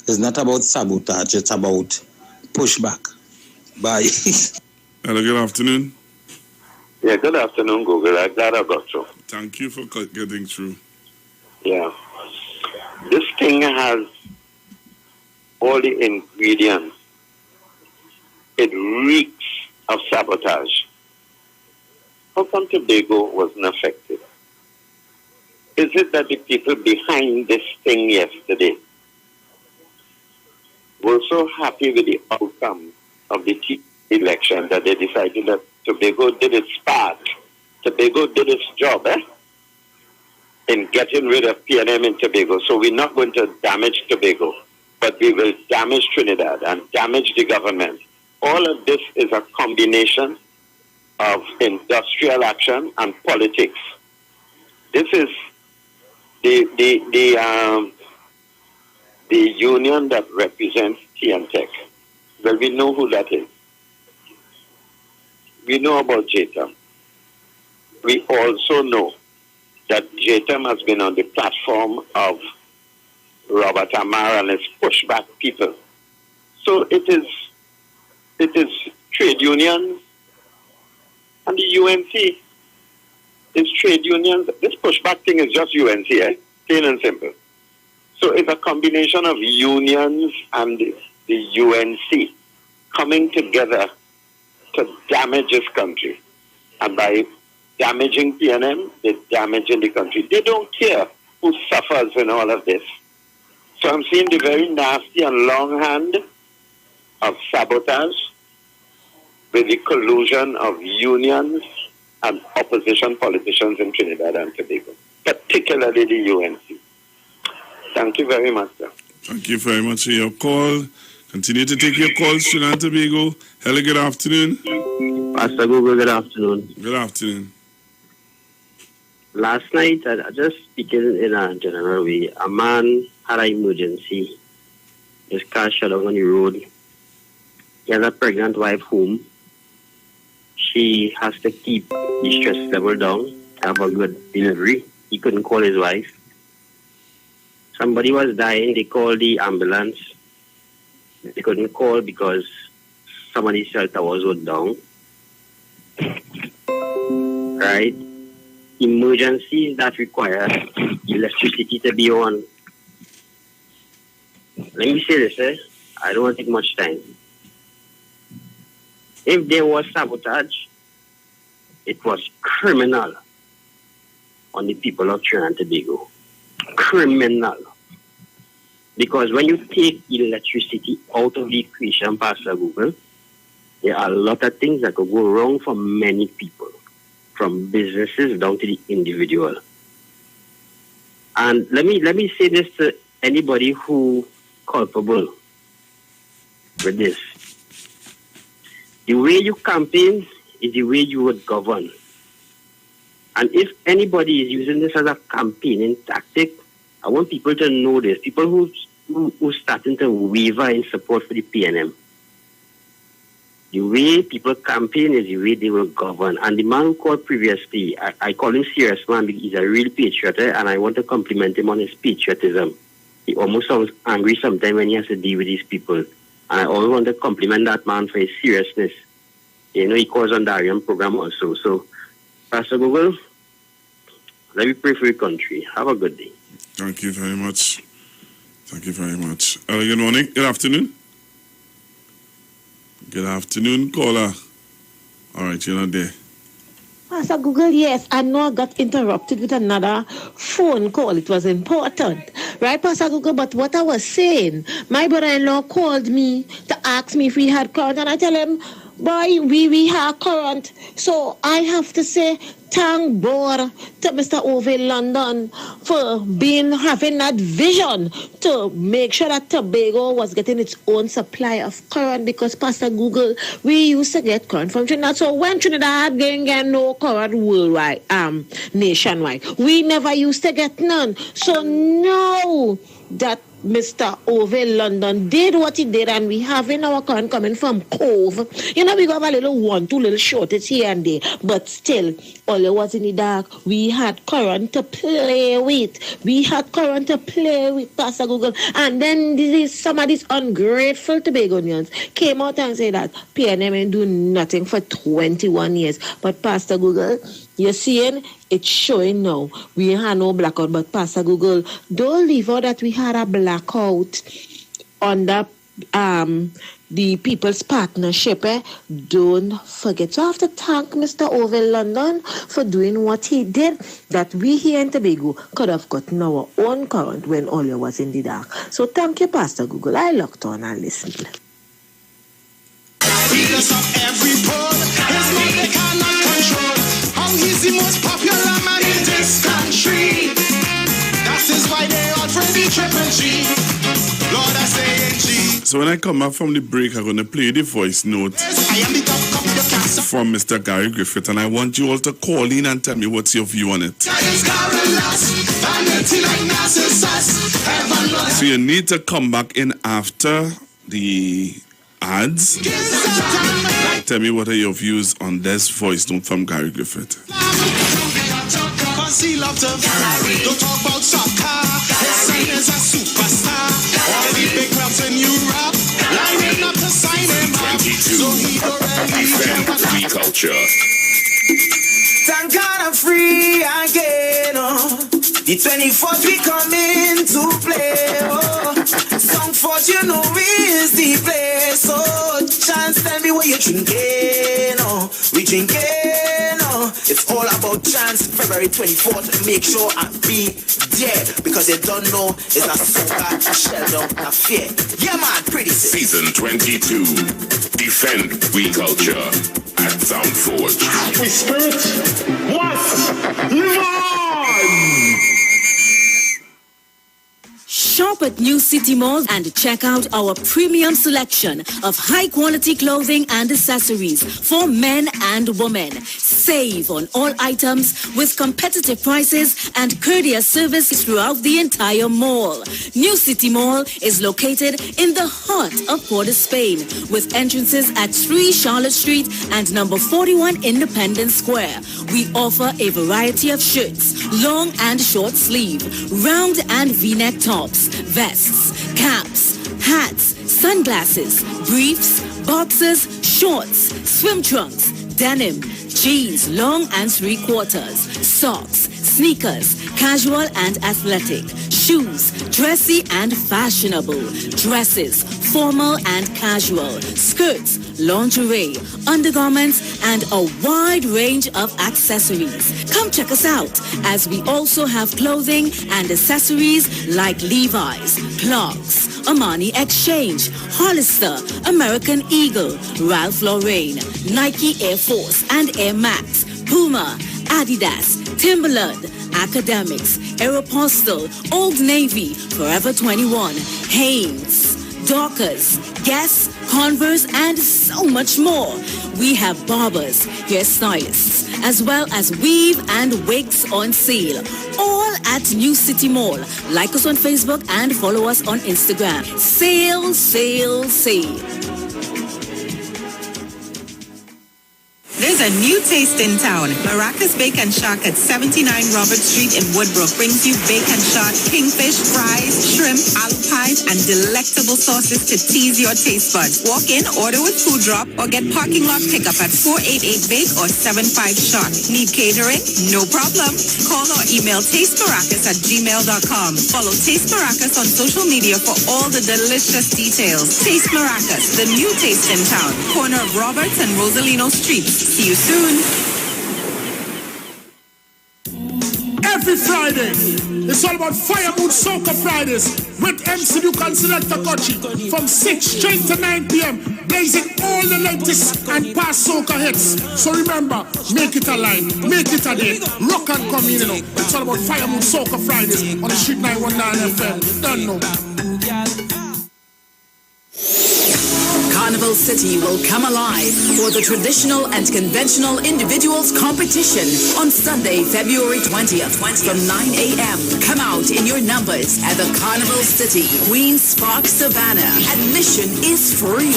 it's not about sabotage, it's about pushback. Bye. Hello, good afternoon. Yeah, good afternoon, Google. I'm glad I got you. Thank you for getting through. Yeah. This thing has all the ingredients. It reeks of sabotage. How come Tobago wasn't affected? Is it that the people behind this thing yesterday were so happy with the outcome of the election that they decided that Tobago did its part? Tobago did its job, in getting rid of PNM in Tobago. So we're not going to damage Tobago, but we will damage Trinidad and damage the government. All of this is a combination of industrial action and politics. This is the union that represents T&Tech. Well, we know who that is. We know about JTAM. We also know that JTAM has been on the platform of Robert Amar and his pushback people. So it is trade unions and the UNC. It's trade unions. This pushback thing is just UNC, plain and simple. So it's a combination of unions and the UNC coming together to damage this country. And by damaging PNM, they're damaging the country. They don't care who suffers in all of this. So I'm seeing the very nasty and long hand of sabotage with the collusion of unions and opposition politicians in Trinidad and Tobago, particularly the UNC. Thank you very much, sir. Thank you very much for your call. Continue to take your calls, Trinidad and Tobago. Hello, good afternoon. Pastor Google, good afternoon. Good afternoon. Last night, I just speaking in a general way, a man had an emergency. His car shut down on the road. He has a pregnant wife home. She has to keep the stress level down, have a good delivery. He couldn't call his wife. Somebody was dying. They called the ambulance. They couldn't call because some of the cell towers were down. Right? Emergencies that require electricity to be on. Let me say this, I don't want to take much time. If there was sabotage, it was criminal on the people of Trinidad and Tobago. Criminal. Because when you take electricity out of the equation, Pastor Google, there are a lot of things that could go wrong for many people, from businesses down to the individual. And let me say this to anybody who culpable with this. The way you campaign is the way you would govern. And if anybody is using this as a campaigning tactic, I want people to know this. People who starting to waver in support for the PNM. The way people campaign is the way they will govern. And the man who called previously, I call him serious man because he's a real patriot, and I want to compliment him on his patriotism. He almost sounds angry sometimes when he has to deal with these people. And I always want to compliment that man for his seriousness. You know, he calls on the Aryan program also. So, Pastor Google, let me pray for your country. Have a good day. Thank you very much. Thank you very much. Good morning. Good afternoon. Good afternoon, caller. All right, you're not there. Pastor Google, yes, I know I got interrupted with another phone call. It was important. Right, Pastor Google? But what I was saying, my brother-in-law called me to ask me if we had current, and I tell him, boy, we have current. So I have to say, thank God to Mr. Ove London for having that vision to make sure that Tobago was getting its own supply of current, because Pastor Google, we used to get current from Trinidad. So when Trinidad didn't get no current worldwide, nationwide, we never used to get none. So now that Mr. Ove London did what he did, and we having our current coming from Cove. You know, we got a two little shortage here and there, but still, all it was in the dark. We had current to play with. We had current to play with, Pastor Google. And then some of these ungrateful Tobagonians came out and said that PNM ain't do nothing for 21 years. But Pastor Google, you're seeing it's showing now. We had no blackout, but Pastor Google, don't leave out that we had a blackout under the People's Partnership. Don't forget. So I have to thank Mr. Ove London for doing what he did, that we here in Tobago could have gotten our own current when all was in the dark. So thank you, Pastor Google. I looked on and listened. He's the most popular man in this country. That is why they all for the triple G. Lord, I say G. So when I come back from the break, I'm going to play the voice note from Mr. Gary Griffith, and I want you all to call in and tell me what's your view on it. So you need to come back in after the ads. Tell me what are your views on this voice note from Gary Griffith. He loves to don't talk about soccer. His son is a superstar. All the big clubs in Europe lining up to sign him up. So he already culture. Thank God I'm free again. Oh. The 24th we come in to play. Oh. Song for you know is the place. Oh, Chance, tell me what you drinking. Oh, we drinking. Oh, it's all about Chance. February 24th. Make sure I be there because they don't know it's a soca, a shell down, a fear. Yeah, man, pretty sick. Season 22. Defend we culture at Sound Forge. We spirit must live on. Shop at New City Malls and check out our premium selection of high-quality clothing and accessories for men and women. Save on all items with competitive prices and courteous service throughout the entire mall. New City Mall is located in the heart of Port of Spain, with entrances at 3 Charlotte Street and number 41 Independence Square. We offer a variety of shirts, long and short sleeve, round and V-neck tops, vests, caps, hats, sunglasses, briefs, boxers, shorts, swim trunks, denim, jeans, long and 3/4, socks, sneakers, casual and athletic, shoes, dressy and fashionable, dresses, formal and casual, skirts, lingerie, undergarments, and a wide range of accessories. Come check us out, as we also have clothing and accessories like Levi's, Clarks, Armani Exchange, Hollister, American Eagle, Ralph Lauren, Nike Air Force and Air Max, Puma, Adidas, Timberland, Academics, Aeropostale, Old Navy, Forever 21, Hanes, Dockers, Guess, Converse, and so much more. We have barbers, hairstylists, as well as weave and wigs on sale. All at New City Mall. Like us on Facebook and follow us on Instagram. Sale, sale, sale. There's a new taste in town. Maracas Bacon Shack at 79 Robert Street in Woodbrook brings you bacon shot, kingfish, fries, shrimp, aloo pies, and delectable sauces to tease your taste buds. Walk in, order with food drop, or get parking lot pickup at 488 Bake or 75 Shot. Need catering? No problem. Call or email tastemaracas@gmail.com. Follow Taste Maracas on social media for all the delicious details. Taste Maracas, the new taste in town. Corner of Roberts and Rosalino Streets. See you soon. Every Friday, it's all about Fire Mood Soca Fridays with MC Duke and Selector Kochi from 6 straight to 9 p.m. blazing all the latest and past soca hits. So remember, make it a line, make it a day, rock and come in, you know. It's all about Fire Mood Soca Fridays on the Street 919 FM. You don't know. Carnival City will come alive for the traditional and conventional individuals competition on Sunday, February 20th from 9 a.m. Come out in your numbers at the Carnival City, Queen's Park, Savannah. Admission is free.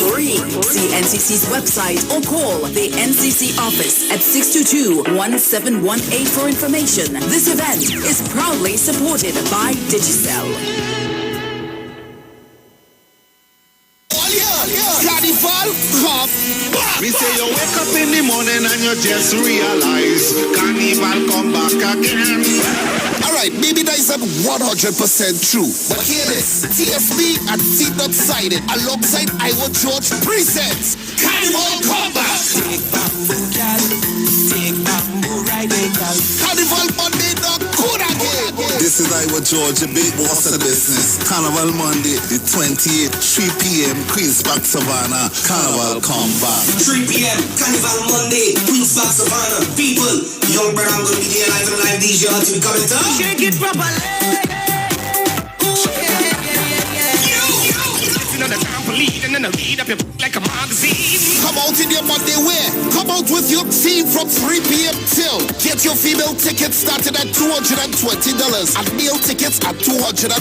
See NCC's website or call the NCC office at 622-1718 for information. This event is proudly supported by Digicel. Carnival, come back. Me say you wake up in the morning and you just realize Carnival come back again. Alright, maybe that isn't 100% true, but hear this. TSB and T-Dot Sided alongside Iwer George presents Carnival Come Back. Carnival Monday, not good again. This is Iwer George, a big boss of the business. Carnival Monday, the 28th, 3 p.m., Queen's Park, Savannah. Carnival Come Back. 3 p.m., Carnival Monday, Queen's Park, Savannah. People, young brother, I'm going to be there live and live DJ until we come in town. Shake it properly. On the trampoline and then I read up your like a magazine. Come out in your Monday wear. Come out with your team from 3 p.m. till. Get your female tickets started at $220 and male tickets at $250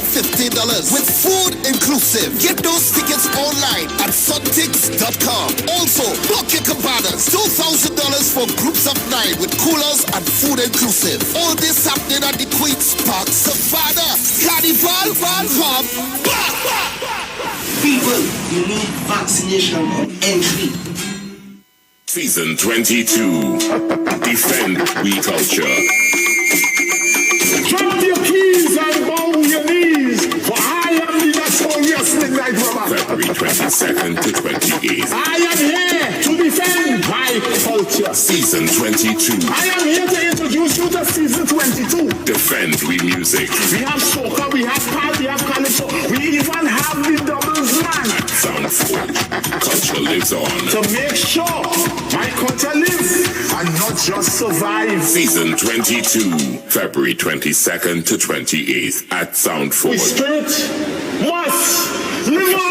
with food inclusive. Get those tickets online at suntix.com. Also, book your cabanas. $2,000 for groups of 9 with coolers and food inclusive. All this happening at the Queen's Park, Savannah. Carnival, come back. People, you need vaccination on entry. Season 22. Defend we culture. Drop your keys and bow your knees, for I am the notorious Midnight Robber. February 22nd to 28th. I am here to defend my culture. Season 22. I am here to introduce you to season 22. Defend we music. We have soca, we have pop, we have calypso, we even have the doubles man. At Sound Forge, culture lives on. To make sure my culture lives and not just survive. Season 22, February 22nd to 28th at Sound The Forge. spirit must live on.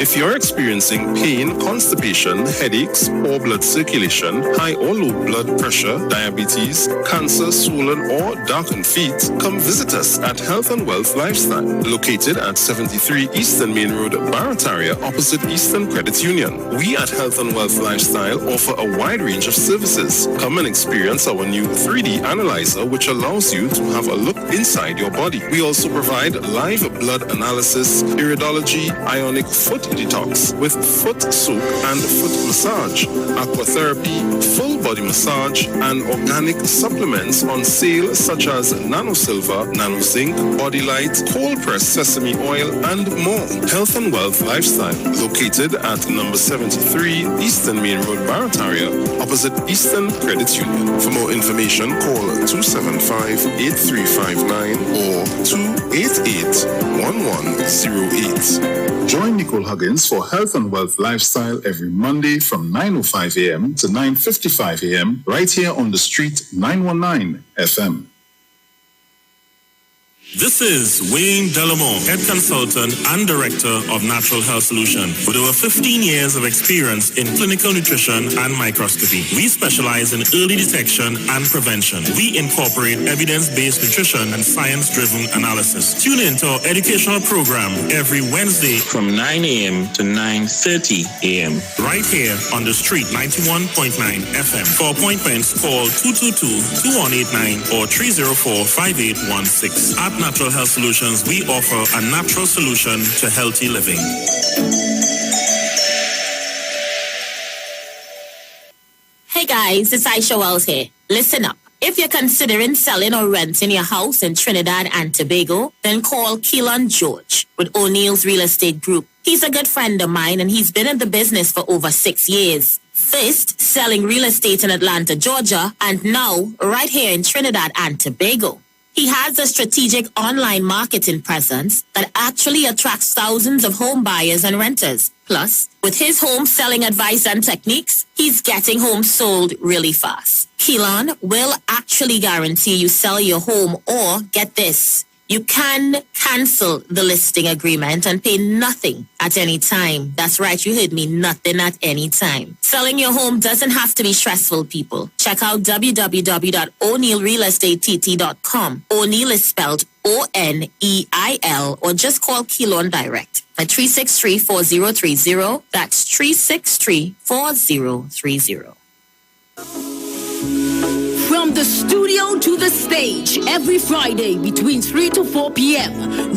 If you're experiencing pain, constipation, headaches, poor blood circulation, high or low blood pressure, diabetes, cancer, swollen or darkened feet, come visit us at Health and Wealth Lifestyle, located at 73 Eastern Main Road, Barataria, opposite Eastern Credit Union. We at Health and Wealth Lifestyle offer a wide range of services. Come and experience our new 3D analyzer, which allows you to have a look inside your body. We also provide live blood analysis, iridology, ionic foot detox with foot soak and foot massage, aquatherapy, full body massage, and organic supplements on sale such as Nano Silver, Nano Zinc, Body Light, cold pressed sesame oil, and more. Health and Wealth Lifestyle, located at number 73 Eastern Main Road, Barataria, opposite Eastern Credit Union. For more information, call 275-8359 or 288-1108. Join Nicole Huggins for Health and Wealth Lifestyle every Monday from 9:05 a.m. to 9:55 a.m. right here on the street 919 FM. This is Wayne Delamore, Head Consultant and Director of Natural Health Solution. With over 15 years of experience in clinical nutrition and microscopy, we specialize in early detection and prevention. We incorporate evidence-based nutrition and science-driven analysis. Tune in to our educational program every Wednesday from 9 a.m. to 9:30 a.m. right here on the street 91.9 FM. For appointments, call 222-2189 or 304-5816. At Natural Health Solutions, we offer a natural solution to healthy living. Hey guys, it's Aisha Wells here. Listen up. If you're considering selling or renting your house in Trinidad and Tobago, then call Keelan George with O'Neill's Real Estate Group. He's a good friend of mine and he's been in the business for over 6 years. First, selling real estate in Atlanta, Georgia, and now right here in Trinidad and Tobago. He has a strategic online marketing presence that actually attracts thousands of home buyers and renters. Plus, with his home selling advice and techniques, he's getting homes sold really fast. Keelan will actually guarantee you sell your home, or get this, you can cancel the listing agreement and pay nothing at any time. That's right, you heard me, nothing at any time. Selling your home doesn't have to be stressful, people. Check out www.o'neillrealestatetT.com. O'Neill is spelled O-N-E-I-L, or just call Keelan direct at 363-4030. That's 363-4030. From the studio to the stage, every Friday between 3 to 4 p.m.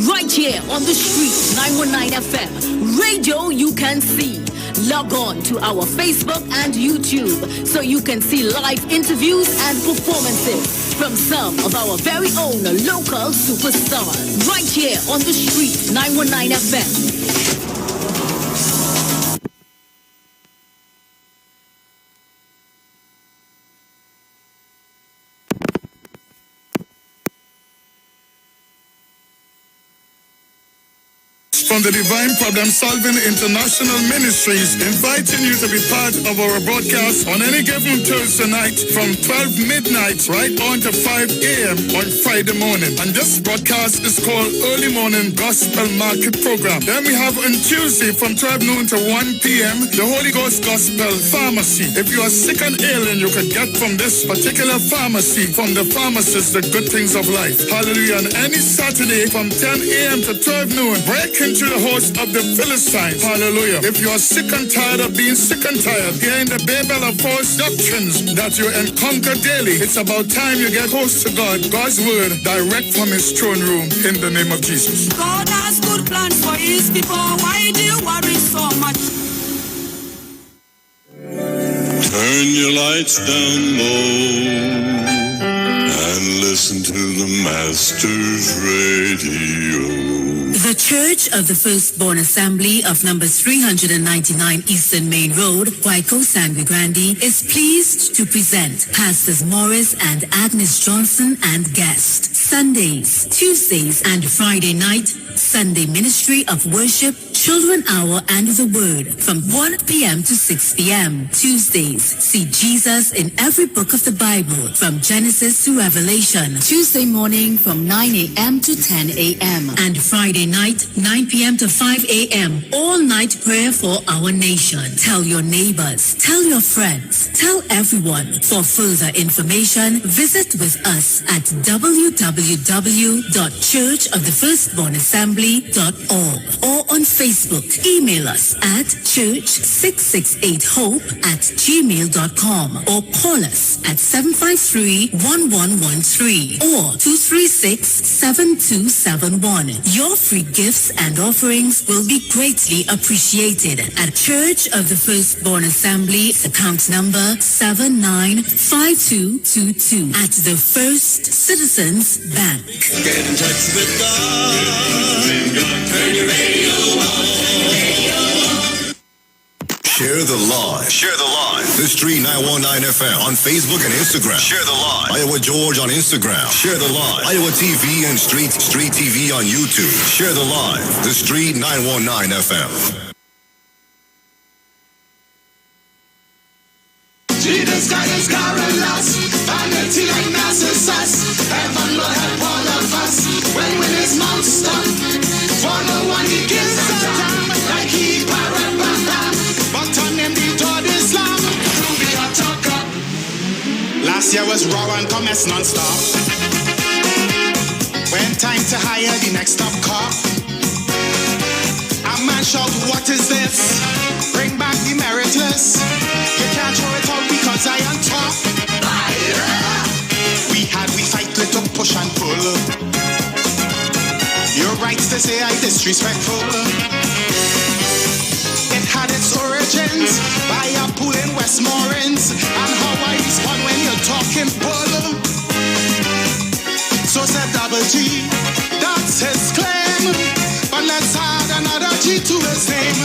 right here on the street, 919 FM. Radio you can see. Log on to our Facebook and YouTube so you can see live interviews and performances from some of our very own local superstars. Right here on the street, 919 FM. From the Divine Problem Solving International Ministries, inviting you to be part of our broadcast on any given Thursday night from 12 midnight right on to 5 a.m. on Friday morning. And this broadcast is called Early Morning Gospel Market Program. Then we have on Tuesday from 12 noon to 1 p.m. the Holy Ghost Gospel Pharmacy. If you are sick and ailing, you can get from this particular pharmacy, from the pharmacist, the good things of life. Hallelujah. And any Saturday from 10 a.m. to 12 noon, break into the host of the Philistines. Hallelujah. If you are sick and tired of being sick and tired, hearing the babel of false doctrines that you encounter daily, it's about time you get close to God, God's word, direct from his throne room, in the name of Jesus. God has good plans for his people. Why do you worry so much? Turn your lights down low and listen to the Master's radio. The Church of the Firstborn Assembly of number 399 Eastern Main Road, Waiko Sangre Grande, is pleased to present Pastors Morris and Agnes Johnson and guest. Sundays, Tuesdays, and Friday night, Sunday Ministry of Worship, Children Hour, and the Word from 1 p.m. to 6 p.m. Tuesdays, see Jesus in every book of the Bible from Genesis to Revelation. Tuesday morning from 9 a.m. to 10 a.m. And Friday night, 9 p.m. to 5 a.m. All night prayer for our nation. Tell your neighbors, tell your friends, tell everyone. For further information, visit with us at www.churchofthefirstbornassembly.org or on Facebook Facebook. Email us at church668hope@gmail.com or call us at 753-1113 or 236-7271. Your free gifts and offerings will be greatly appreciated at Church of the Firstborn Assembly, account number 795222 at the First Citizens Bank. Get in touch with God. Turn your radio on. Share the live. Share the live. The Street 919 FM on Facebook and Instagram. Share the live. Iowa George on Instagram. Share the live. Iowa TV and Street TV on YouTube. Share the live. The Street 919 FM. Jesus Christ is us, vanity like Narcissus. Heaven will help all of us when his mouth stop. For no one he gives a damn, like he parabam. But on him the door Islam to be a talker. Last year was raw and commerce non-stop. When time to hire the next top cop. A man shout, what is this? Bring back the meritless. You can't throw it out because I am top. We fight, little push and pull. Your rights to say I disrespectful. It had its origins by a pool in Westmoreland, and how I respond when you're talking bull. So said Double G, that's his claim. But let's add another G to his name.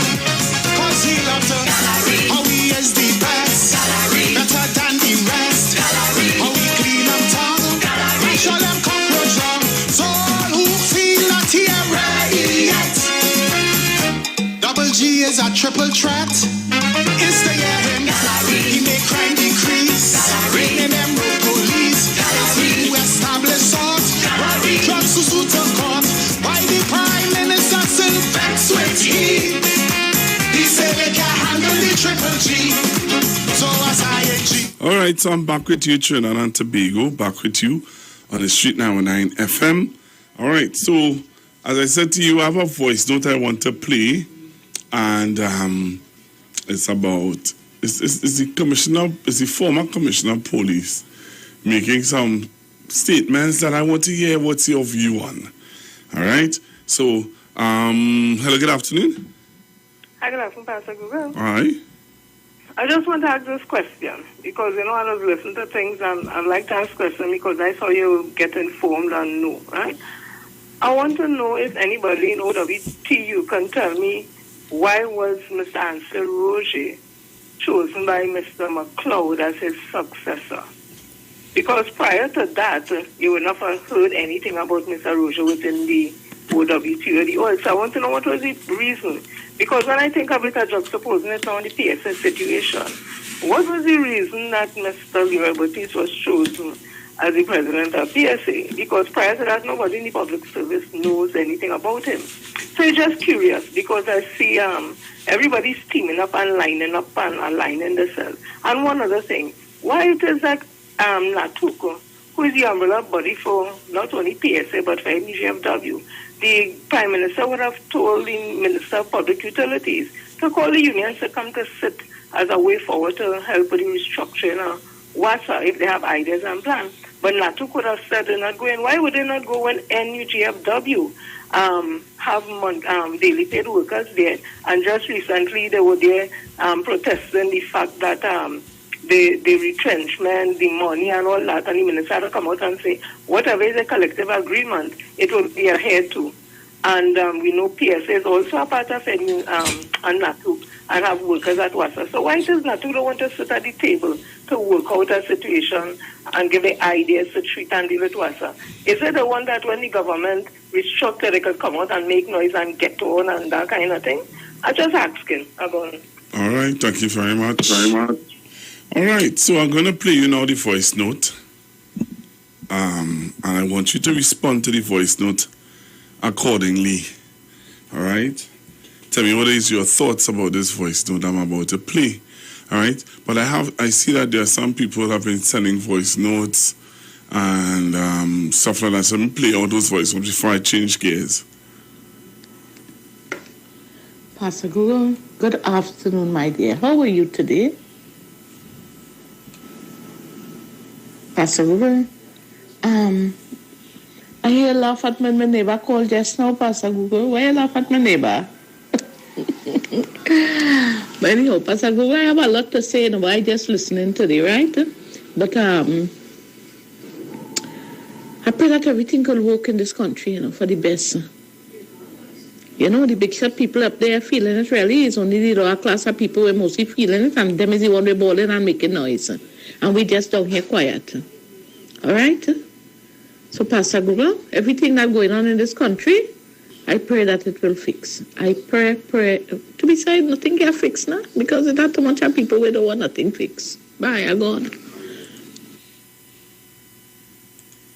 Cause he loves us, how he is the best, better than the rest. How he clean up tongue, show them cockroach wrong. So all who feel that he ain't ready yet. Double G is a triple threat. It's the year him, he make crime decrease. Bringing them road police, who establish sort. Drugs to suit a court. Why the Prime Minister still vexed with he? He said they can't handle the triple G. So as I All right, so I'm back with you, Trinidad and Tobago, back with you on the Street 919 FM. All right, so as I said to you, I have a voice note I want to play, and it's about it's the former commissioner of police making some statements that I want to hear what's your view on. All right, so hello, good afternoon. Hi, good afternoon, Pastor Google. All right. I just want to ask this question because, I was listening to things and I'd like to ask questions because I saw you get informed and know, right? I want to know if anybody in OWTU can tell me why was Mr. Ansel Roger chosen by Mr. McLeod as his successor? Because prior to that, you would not have heard anything about Mr. Roger within the OWTU or the oil. So I want to know what was the reason. Because when I think of it, I juxtaposing it on the PSA situation, what was the reason that Mr. Iwer was chosen as the president of PSA? Because prior to that, nobody in the public service knows anything about him. So I'm just curious because I see everybody's teaming up and lining up and aligning themselves. And one other thing, why it is that Natuko, who is the umbrella body for not only PSA but for NGFW, the Prime Minister would have told the Minister of Public Utilities to call the unions to come to sit as a way forward to help with the restructuring of WASA if they have ideas and plans. But Natu could have said they're not going. Why would they not go when NUGFW have daily paid workers there? And just recently they were there protesting the fact that the retrenchment, the money and all that, and the minister had to come out and say, whatever is a collective agreement, it will be adhered to. And we know PSA is also a part of NU and NATU and have workers at WASA. So why does NATU don't want to sit at the table to work out a situation and give the ideas to treat and deal with WASA? Is it the one that when the government restructure, they could come out and make noise and get on and that kind of thing? I'm just asking about it. All right, thank you very much. All right, so I'm going to play you now the voice note. And I want you to respond to the voice note accordingly. All right? Tell me what is your thoughts about this voice note I'm about to play. All right? But I see that there are some people who have been sending voice notes and stuff like that. So let me play all those voice notes before I change gears. Pastor Google, good afternoon, my dear. How are you today? Pastor Google, I hear you laugh at me, my neighbor called just now, Pastor Google. Why you laugh at my neighbor? But anyhow, Pastor Google, I have a lot to say, and I just listening today, right? But I pray that everything could work in this country, for the best. The big shot people up there feeling it really is only the lower class of people who are mostly feeling it, and them is the one we're balling and making noise. And we just down here quiet. All right? So, Pastor Google, everything that's going on in this country, I pray that it will fix. I pray. To be said, nothing get fixed now, because there's not too much of people who don't want nothing fixed. Bye, I'm gone.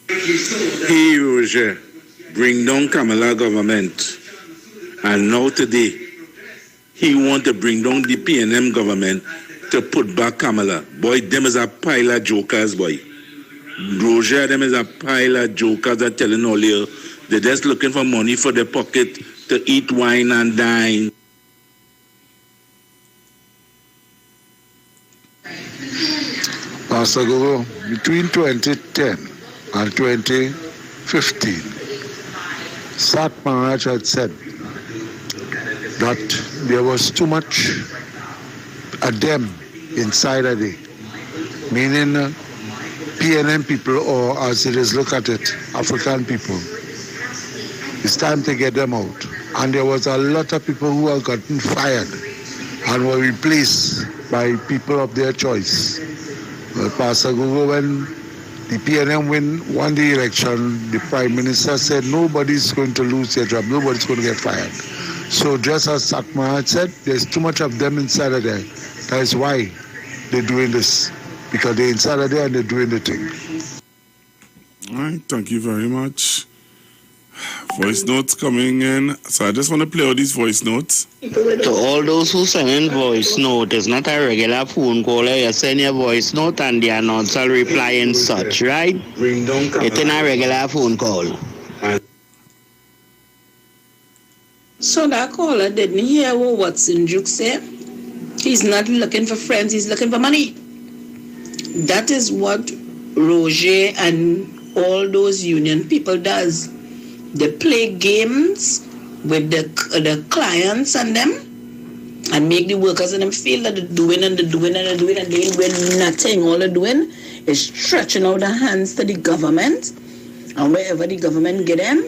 He Roger bring down Kamala government, and now today he want to bring down the PNM government to put back Kamala. Boy, them is a pile of jokers, boy. Roger, them is a pile of jokers that telling all you they're just looking for money for their pocket to eat wine and dine. Pastor Gogo, between 2010 and 2015, Sat Maharaj had said that there was too much of them inside of it, meaning PNM people, or as it is look at it, African people. It's time to get them out. And there was a lot of people who have gotten fired and were replaced by people of their choice. But Pastor Gogo, when the PNM won the election, the Prime Minister said nobody's going to lose their job, nobody's going to get fired. So just as Satma had said, there's too much of them inside of there. That is why they're doing this, because they're inside of there and they're doing the thing. All right, thank you very much. Voice notes coming in. So I just want to play all these voice notes. To all those who send in voice note, it's not a regular phone call. You send your voice note and the announcer reply and such, right? It's in a regular phone call. So that caller didn't hear what Watson Duke said. He's not looking for friends, he's looking for money. That is what Roger and all those union people does. They play games with the clients and them and make the workers and them feel that they're doing and they're doing and they're doing and they ain't doing nothing. All they're doing is stretching out their hands to the government, and wherever the government get them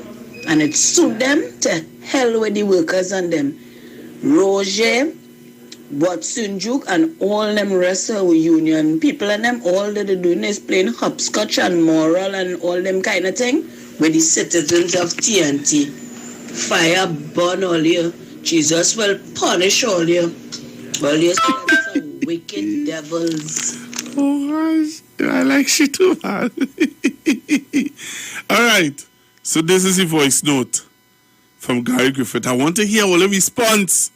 and it suit them, to hell with the workers and them. Roger, Watson Duke and all them rest of union people and them, all that they're doing is playing hopscotch and moral and all them kind of thing with the citizens of TNT. Fire burn all you. Jesus will punish all you. All you some wicked devils. Oh, I like shit too, man. All right. So this is a voice note from Gary Griffith. I want to hear all the response.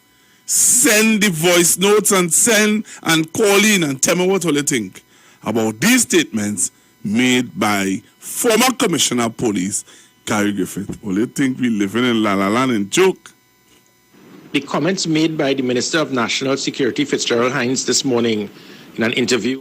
Send the voice notes and send and call in and tell me what all you think about these statements made by former Commissioner of Police Gary Griffith. All you think we living in La La Land and joke? The comments made by the Minister of National Security Fitzgerald Hines this morning in an interview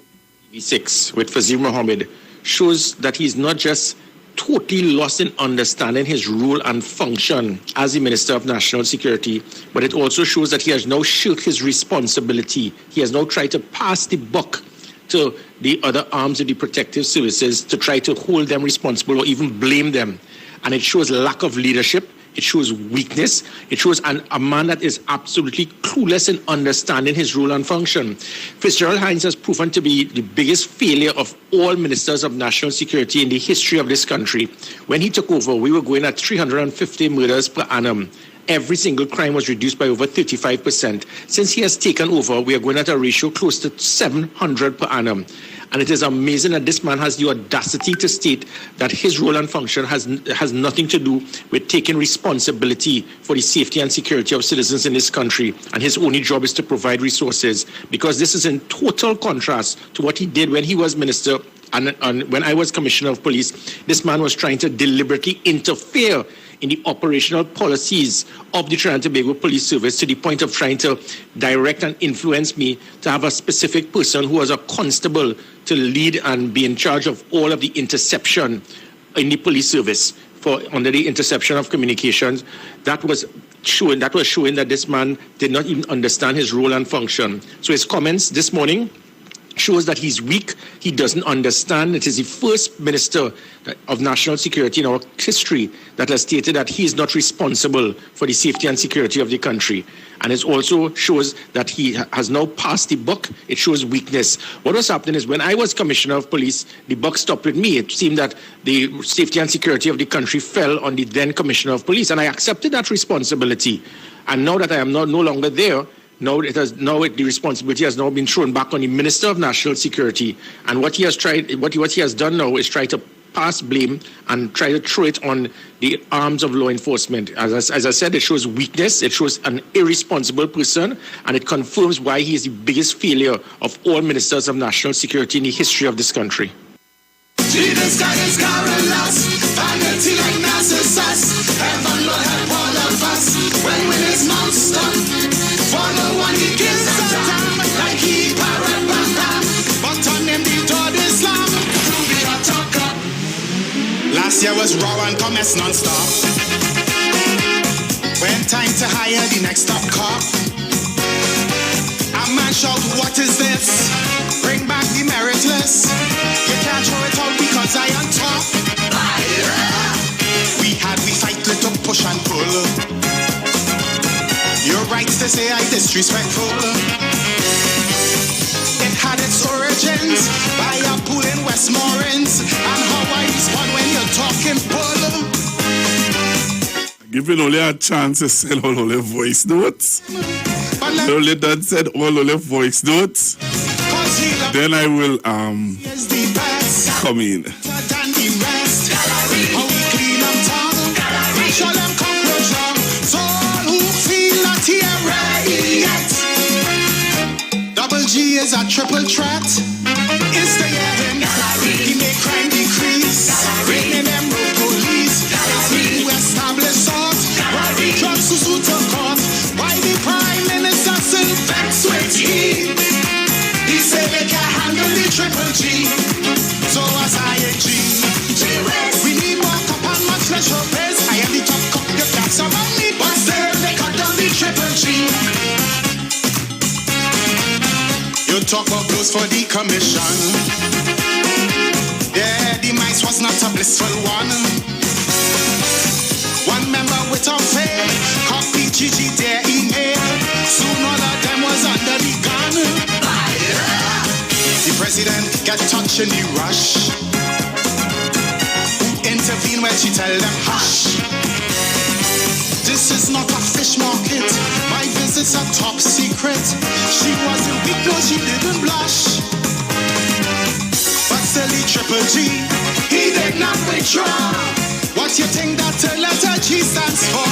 V6 with Fazil Mohammed shows that he's not just totally lost in understanding his role and function as the Minister of National Security, but it also shows that he has now shirked his responsibility. He has now tried to pass the buck to the other arms of the protective services to try to hold them responsible or even blame them. And it shows lack of leadership. It shows weakness. It shows a man that is absolutely clueless in understanding his role and function. Fitzgerald Hines has proven to be the biggest failure of all ministers of national security in the history of this country. When he took over, we were going at 350 murders per annum. Every single crime was reduced by over 35%. Since he has taken over, we are going at a ratio close to 700 per annum. And it is amazing that this man has the audacity to state that his role and function has nothing to do with taking responsibility for the safety and security of citizens in this country. And his only job is to provide resources, because this is in total contrast to what he did when he was Minister And when I was Commissioner of Police, this man was trying to deliberately interfere in the operational policies of the Trinidad and Tobago Police Service to the point of trying to direct and influence me to have a specific person who was a constable to lead and be in charge of all of the interception in the police service under the interception of communications. That was showing that this man did not even understand his role and function. So his comments this morning shows that he's weak, he doesn't understand. It is the first minister of national security in our history that has stated that he is not responsible for the safety and security of the country. And it also shows that he has now passed the buck. It shows weakness. What was happening is when I was Commissioner of Police, the buck stopped with me. It seemed that the safety and security of the country fell on the then Commissioner of Police, and I accepted that responsibility. And now that I am no longer there, the responsibility has now been thrown back on the Minister of National Security, and what he has done now is try to pass blame and try to throw it on the arms of law enforcement. As I said, it shows weakness, it shows an irresponsible person, and it confirms why he is the biggest failure of all ministers of national security in the history of this country. Jesus God is careless, vanity like Narcissus. Heaven, Lord, help all of us when his mouth stuck. For the one he gives a time, like he parrot bam bam. But on him the door Islam, to be a talker. Last year was raw and commerce non-stop. When time to hire the next top cop, a man shout, what is this? Bring back the meritless. You can't throw it out because I on top. We fight little push and pull. Your rights to say I disrespectful. It had its origins by a pool in Westmoreland, and how I respond when you're talking bull. Giving only a chance to sell all the voice notes. Only that said all the voice notes. Then I will come in. Double G is a triple threat. Is the heaven? He make crime decrease. Bringing them road police. We establish sort. Why the drugs to suit a court? Why the prime minister still vex with he? He said they can't handle the triple G. So as I a G. We need more cup and much less pays. I am the top cup, you can't surround me. But still they cut down the triple G. You talk about those for the commission. Yeah, the mice was not a blissful one. One member with a fail, copy Gigi their email. Soon all of them was under the gun. The president get touched in the rush. Who intervene when she tell them hush? This is not a fish market. My visit's a top secret. She wasn't weak, no, she didn't blush. But still the triple G, he did not withdraw. What you think that the letter G stands for?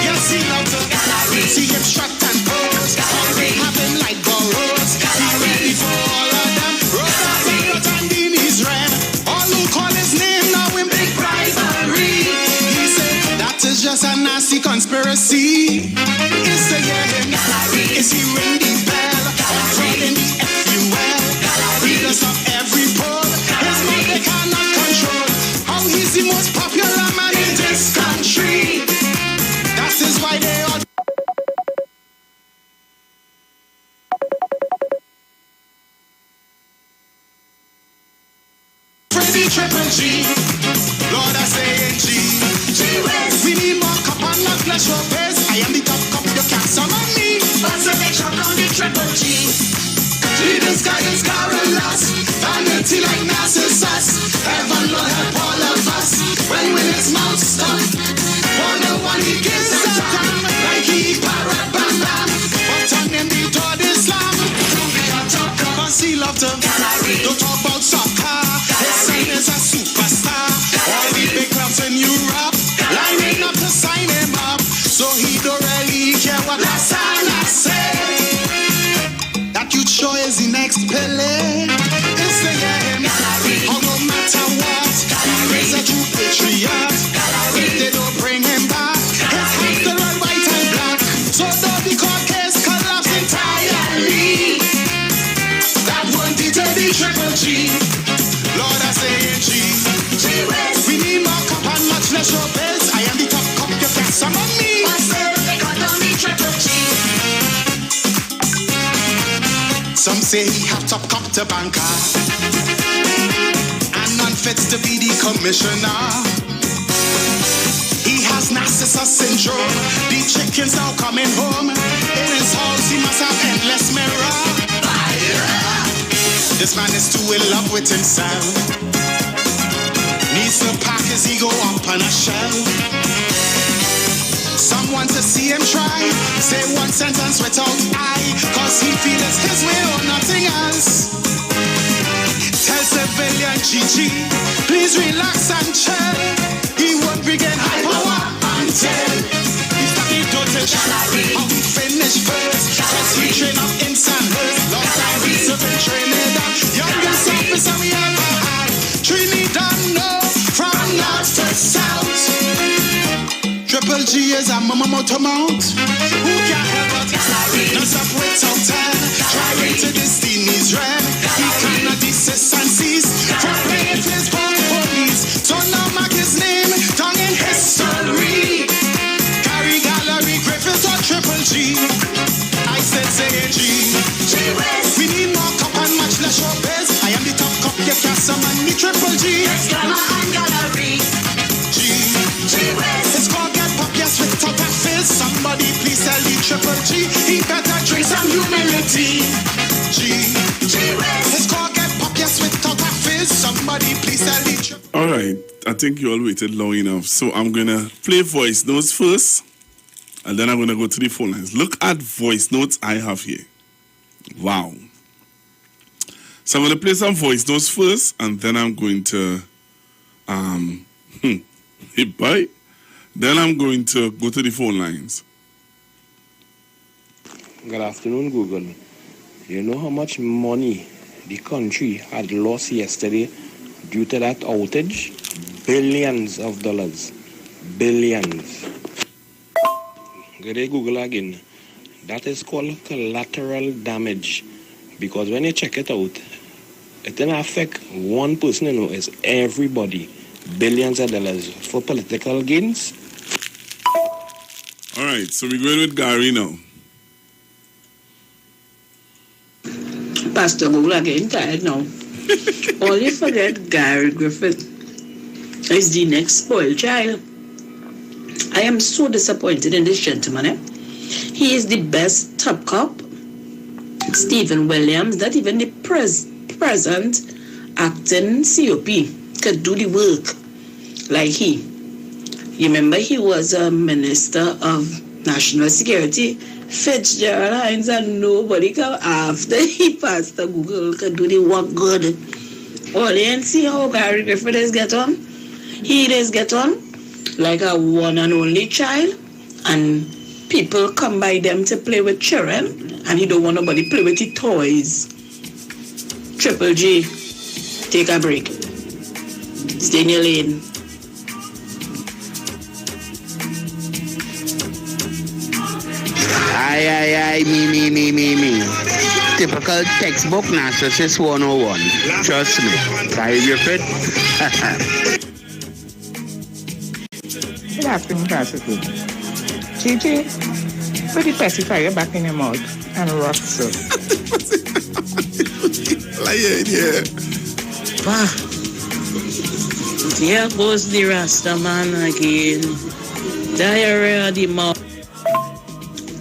Yes, he loved to see him strut and pose. Have him like borrows. Be ready for all of them. Rosa and Dean is red. All who call his name now in big bribery. He said that is just a nasty conspiracy. Is the hearing? Is he ring the bell? Or in the FUL? Readers of every poll. His mind they cannot control. How he's the most popular man in this country. That is why they all Freddy Triple G. Lord, I say G. We need more cup and not less pays. I am the top cup, you can't summon me. But so they chop on the triple G. Jesus God is careless, vanity like Narcissus. Heaven, Lord, help all of us when his mouth stuck. For the one he gives a time, like he parrot bam bam. But on him the door Islam, to be a talker. Cause he loved to don't talk about soccer. His son is a superstar. All the big clubs in Europe lining up to sign him up. So he don't really care what I say. That you sure is the next Pele. It's the game. Some say he have to come to banker, and none fits to be the commissioner. He has narcissism syndrome. The chickens now coming home. In his house he must have endless mirror. This man is too in love with himself. Needs to pack his ego up on a shelf. Someone to see him try. Say one sentence without I, cause he feels it's his way or nothing else. Tell civilian GG, please relax and chill. He won't begin high power until he's talking total salary. Unfinished first, cause he train up instant birth. Lost our reason in Trinidad. Youngest officer we ever had. Trinidad, no, from north to south. Triple G is a mama to mount. Who can help but no stop without ten. Trying to destiny's red. He cannot desist and cease from playing his police. So now mark his name down in history. Carry gallery Griffith or Triple G. I said say G. We need more cup and much less showbiz. I am the top cup, you can't summon me Triple G. It's glamour and gallery. It's called get pop, yes, with top and fizz. Somebody please tell the Triple G he better drink some humility. It's called get pop, yes, with top and fizz. Somebody please tell the Triple. All right, I think you all waited long enough, so I'm gonna play voice notes first, and then I'm gonna go to the phone lines. Look at voice notes I have here. Wow. So I'm gonna play some voice notes first, and then I'm going to hit bye. Then I'm going to go to the phone lines. Good afternoon, Google. You know how much money the country had lost yesterday due to that outage? Billions of dollars. Billions. Good day, Google again. That is called collateral damage. Because when you check it out, it didn't affect one person, it's everybody. Billions of dollars for political gains. All right, so we're going with Gary now. Pastor Google again, tired now. All you forget, Gary Griffith is the next spoiled child. I am so disappointed in this gentleman. He is the best top cop. Stephen Williams, not even the present acting COP, could do the work like he. You remember he was a Minister of National Security, Fitzgerald Hines, and nobody come after he passed the Google could do the work good. All you can see how Gary Griffith is get on. He is get on like a one and only child, and people come by them to play with children, and he don't want nobody play with the toys. Triple G, take a break. Stay in your lane. Aye, me. Typical textbook narcissist 101. Trust me. Gary Griffith. Good afternoon, Pastor. JJ, put the pacifier back in your mouth and rock so. Yeah. Wow. Here goes the Rasta man again. Diarrhea the mouth.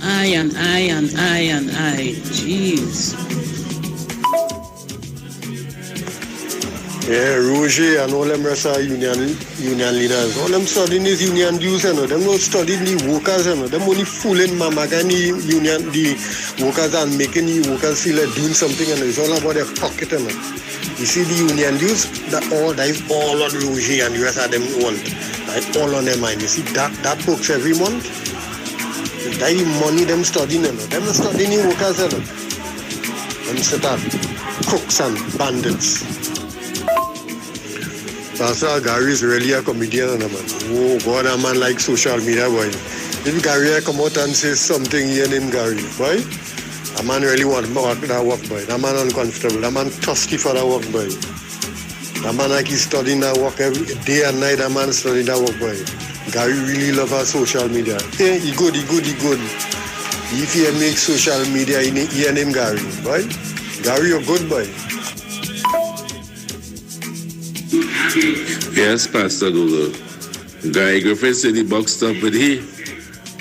Iron. Jeez. Yeah, Roger and all them rest are union leaders. All them studying is union dues, Them not studying the workers, Them only fooling mama and the workers and making the workers feel like doing something, It's all about their pocket, You see the union dues, that is all on Roger and the rest of them want. That's all on their mind. You see that books every month. That is money them studying, Them not studying the workers, Them set up crooks and bandits. Pastor Gary is really a comedian, man. Oh God, a man like social media, boy. If Gary come out and say something here named Gary, boy, a man really want that work, boy. That man uncomfortable. That man thirsty for that work, boy. That man like he's studying that work every day and night. That man studying that work, boy. Gary really love our social media. Yeah, he good. If he make social media, he name Gary, right? Gary, you're good, boy. Yes, Pastor Google. Guy Griffith said the box up with he.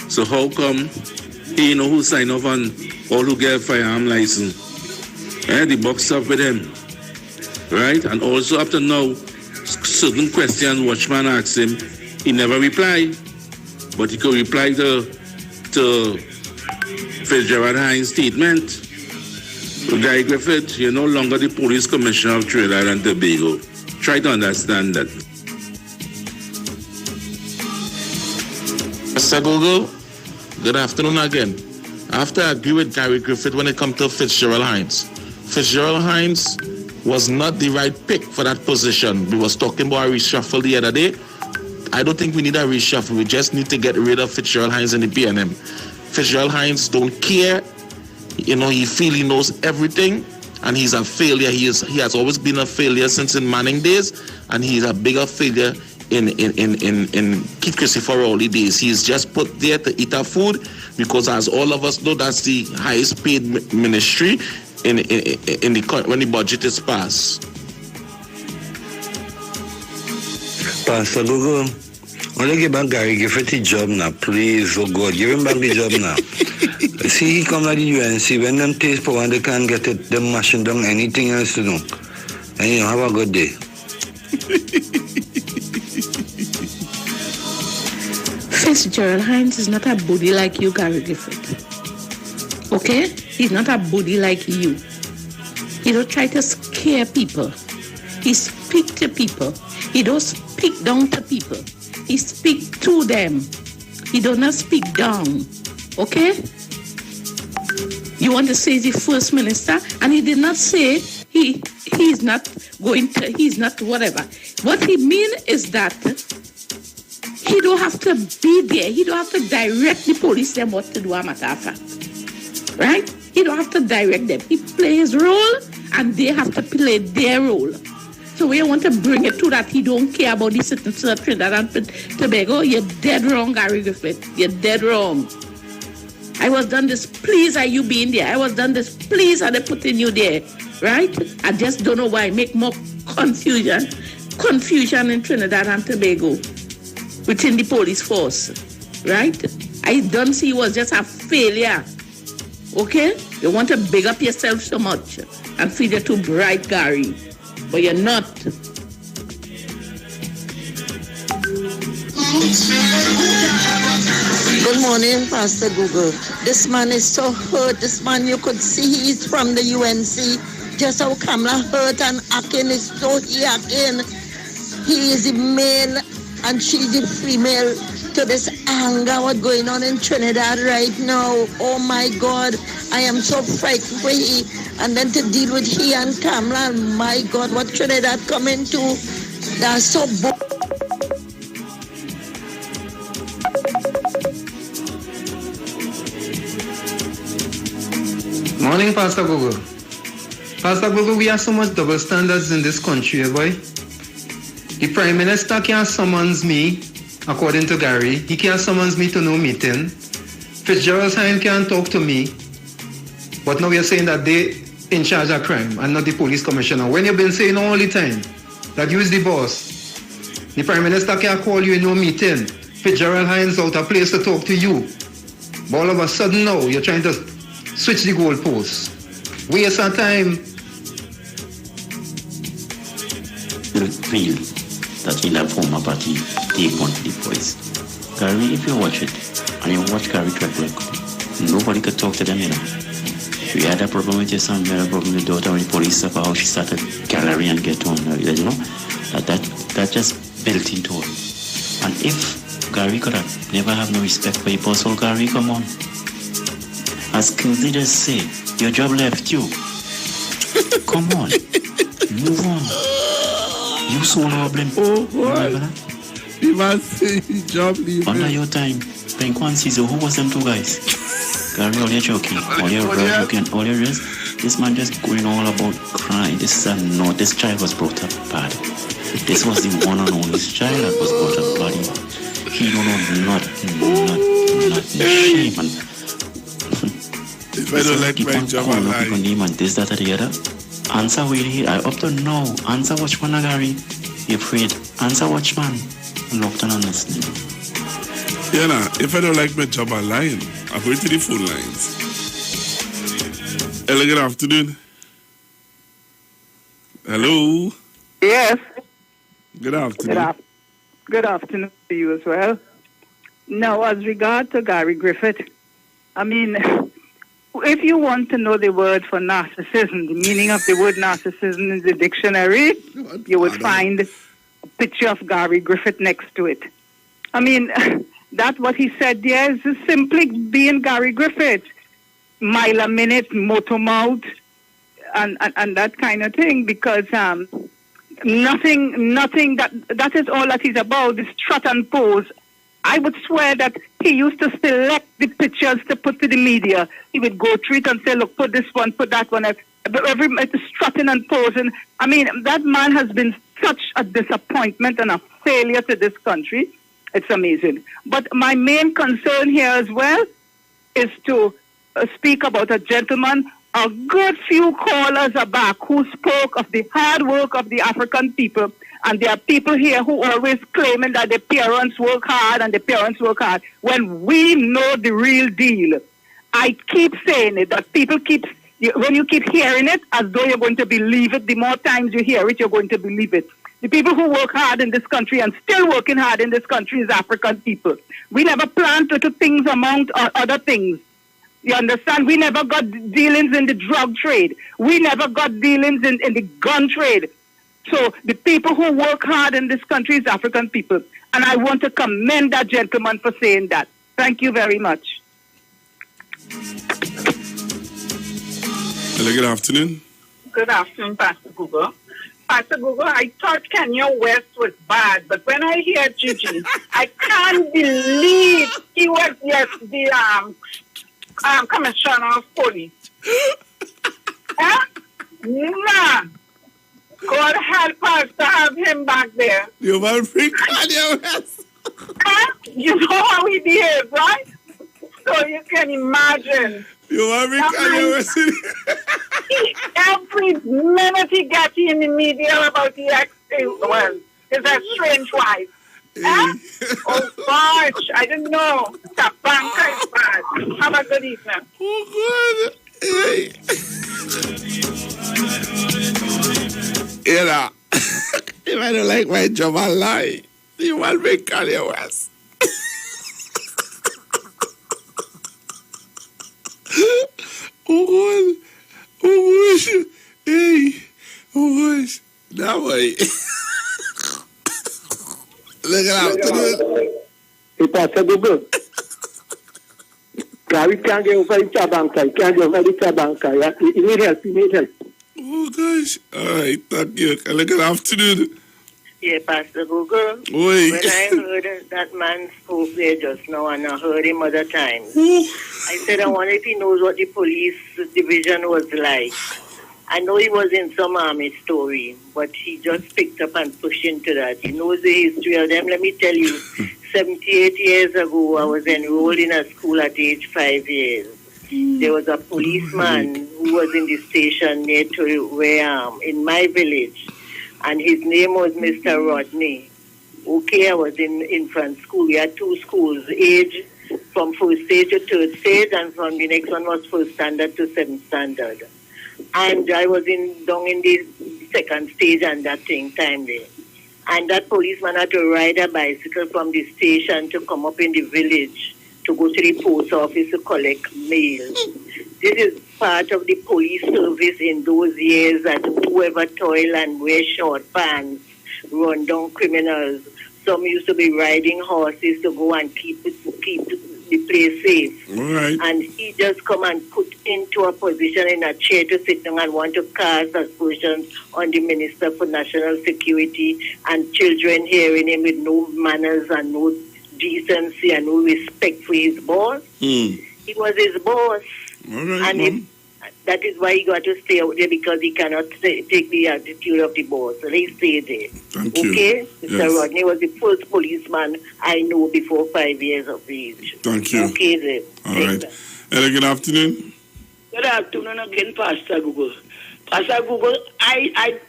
So how come he know who sign off on all who get firearm license? The box up with him. Right? And also up to now, certain questions Watchman asked him, he never replied. But he could reply to Fitzgerald Hines' statement. Guy Griffith, you're no longer the police commissioner of Trinidad and Tobago. Try to understand that. Mr. Google, good afternoon again. I have to agree with Gary Griffith when it comes to Fitzgerald Hines. Fitzgerald Hines was not the right pick for that position. We was talking about a reshuffle the other day. I don't think we need a reshuffle. We just need to get rid of Fitzgerald Hines in the PNM. Fitzgerald Hines don't care. You know, he feel he knows everything, and he's a failure. He has always been a failure since in Manning days, and he's a bigger failure in Keith Christopher Rowley days. He's just put there to eat our food because, as all of us know, that's the highest paid ministry in the when the budget is passed. Pastor Google, only give back Gary Griffith the job now, please, oh God, give him back the job now. See, he come to the UNC, when them taste power and they can't get it, them mashing down anything else to do. And you know, have a good day. Fitzgerald Hines is not a booty like you, Gary Griffith. Okay? He's not a booty like you. He don't try to scare people. He speak to people. He don't speak down to people. He speak to them. He do not speak down. Okay? You want to say the first minister, and he did not say he's not going to, he's not whatever. What he mean is that he don't have to be there. He don't have to direct the police them what to do, a matter of fact. Right? He don't have to direct them. He plays his role, and they have to play their role. So we want to bring it to that he don't care about the citizens of Trinidad and Tobago. You're dead wrong, Gary Griffith. You're dead wrong. I was done this, please, are you being there? I was done this, please, are they putting you there? Right? I just don't know why. Make more confusion in Trinidad and Tobago within the police force. Right? I don't see you was just a failure. Okay? You want to big up yourself so much and feel you're too bright, Gary. But you're not. Good morning, Pastor Google. This man is so hurt. This man, you could see he's from the UNC. Just how Kamala hurt and acting is so acting. He is the male and she's the female to this anger what's going on in Trinidad right now. Oh my God, I am so frightened for he. And then to deal with he and Kamala, my God, what Trinidad coming to? They're so Morning, Pastor Google. Pastor Google, we have so much double standards in this country, boy. The Prime Minister can't summons me, according to Gary. He can't summons me to no meeting. Fitzgerald Hines can't talk to me. But now we are saying that they in charge of crime and not the police commissioner. When you've been saying all the time that you is the boss, the Prime Minister can't call you in no meeting. Fitzgerald Hines out a place to talk to you. But all of a sudden now, you're trying to switch the goalposts. Waste of time. Feel that in a former party take on the voice. Gary, if you watch it, and you watch Gary track record, nobody could talk to them, you know. If you had a problem with your son, you had a problem with your daughter, when the police stuff, how she started gallery and get on, you know, that just built into it. And if Gary could have never have no respect for your personal, Gary, come on. As Kingsley just say, your job left you. Come on. Move on. You solo blame. Oh, boy. You must say his job leave. Under your time, Bank One season, who was them two guys? Gary, all your joking, all your joking, all your rest. This man just going all about crying. This is a no. This child was brought up bad. This was the one and only child that was brought up bad. He don't know nothing. Shame. And If I don't like my job, I lie. People name and this, that, or the other. Answer where he I up to now. Answer watchman Gary. You afraid. Answer watchman. Locked on listening. Yeah, nah, if I don't like my job, I'm lying. I'm going to the phone lines. Hello, good afternoon. Hello. Yes. Good afternoon. Good afternoon to you as well. Now, as regard to Gary Griffith, I mean, if you want to know the word for narcissism, the meaning of the word narcissism in the dictionary, you would find a picture of Gary Griffith next to it. I mean, that's what he said there is just simply being Gary Griffith. Mile a minute, motor mouth, and that kind of thing, because nothing that is all that he's about, this strut and pose. I would swear that he used to select the pictures to put to the media. He would go through it and say, look, put this one, put that one. Every strutting and posing. I mean, that man has been such a disappointment and a failure to this country. It's amazing. But my main concern here as well is to speak about a gentleman, a good few callers are back, who spoke of the hard work of the African people. And there are people here who always claiming that the parents work hard and the parents work hard, when we know the real deal. I keep saying it, that people keep, when you keep hearing it, as though you're going to believe it, the more times you hear it, you're going to believe it. The people who work hard in this country and still working hard in this country is African people. We never planned little things among other things. You understand? We never got dealings in the drug trade. We never got dealings in the gun trade. So the people who work hard in this country is African people. And I want to commend that gentleman for saying that. Thank you very much. Hello, good afternoon. Good afternoon, Pastor Google. Pastor Google, I thought Kanye West was bad, but when I hear Gigi, I can't believe he was the commissioner of police. Nah. God help us to have him back there. You want free Kanye West? You know how he behaves, right? So you can imagine. You want free Kanye West? Every minute he gets in the media about the ex, well, his strange wife. Oh gosh, I didn't know. The banker is bad. Have a good evening. Oh good. Hey. Yeah, if I don't like my job, I lie. You want me Kanye West? Oh God. Oh gosh. Hey. Oh gosh. That way. Look at that. Hey, Pastor Google. Gary can't get over the tabanka. He can't get over the tabanka. He need help. He need help. Oh gosh. All right. Thank you. Good afternoon. Yeah, Pastor Google. Oi. When I heard that man spoke there just now, and I heard him other times, I said, I wonder if he knows what the police division was like. I know he was in some army story, but he just picked up and pushed into that. He knows the history of them. Let me tell you, 78 years ago, I was enrolled in a school at age 5 years. There was a policeman who was in the station near to where, in my village, and his name was Mr. Rodney. Okay, I was in infant school. We had two schools, age from first stage to third stage, and from the next one was first standard to seventh standard. And I was down in the second stage and that time there. And that policeman had to ride a bicycle from the station to come up in the village to go to the post office to collect mail. This is part of the police service in those years, that whoever toil and wear short pants, run down criminals. Some used to be riding horses to go and keep the place safe. All right. And he just come and put into a position in a chair to sit down and want to cast aspersions on the Minister for National Security, and children hearing him with no manners and no decency and no respect for his boss. He was his boss. All right, and that is why he got to stay out there, because he cannot take the attitude of the boss. So he stayed there. Thank you. Okay? Mr. Yes. Rodney was the first policeman I know before 5 years of age. Thank you. Okay, then. All right. Hello, good afternoon. Good afternoon again, Pastor Google. Pastor Google, I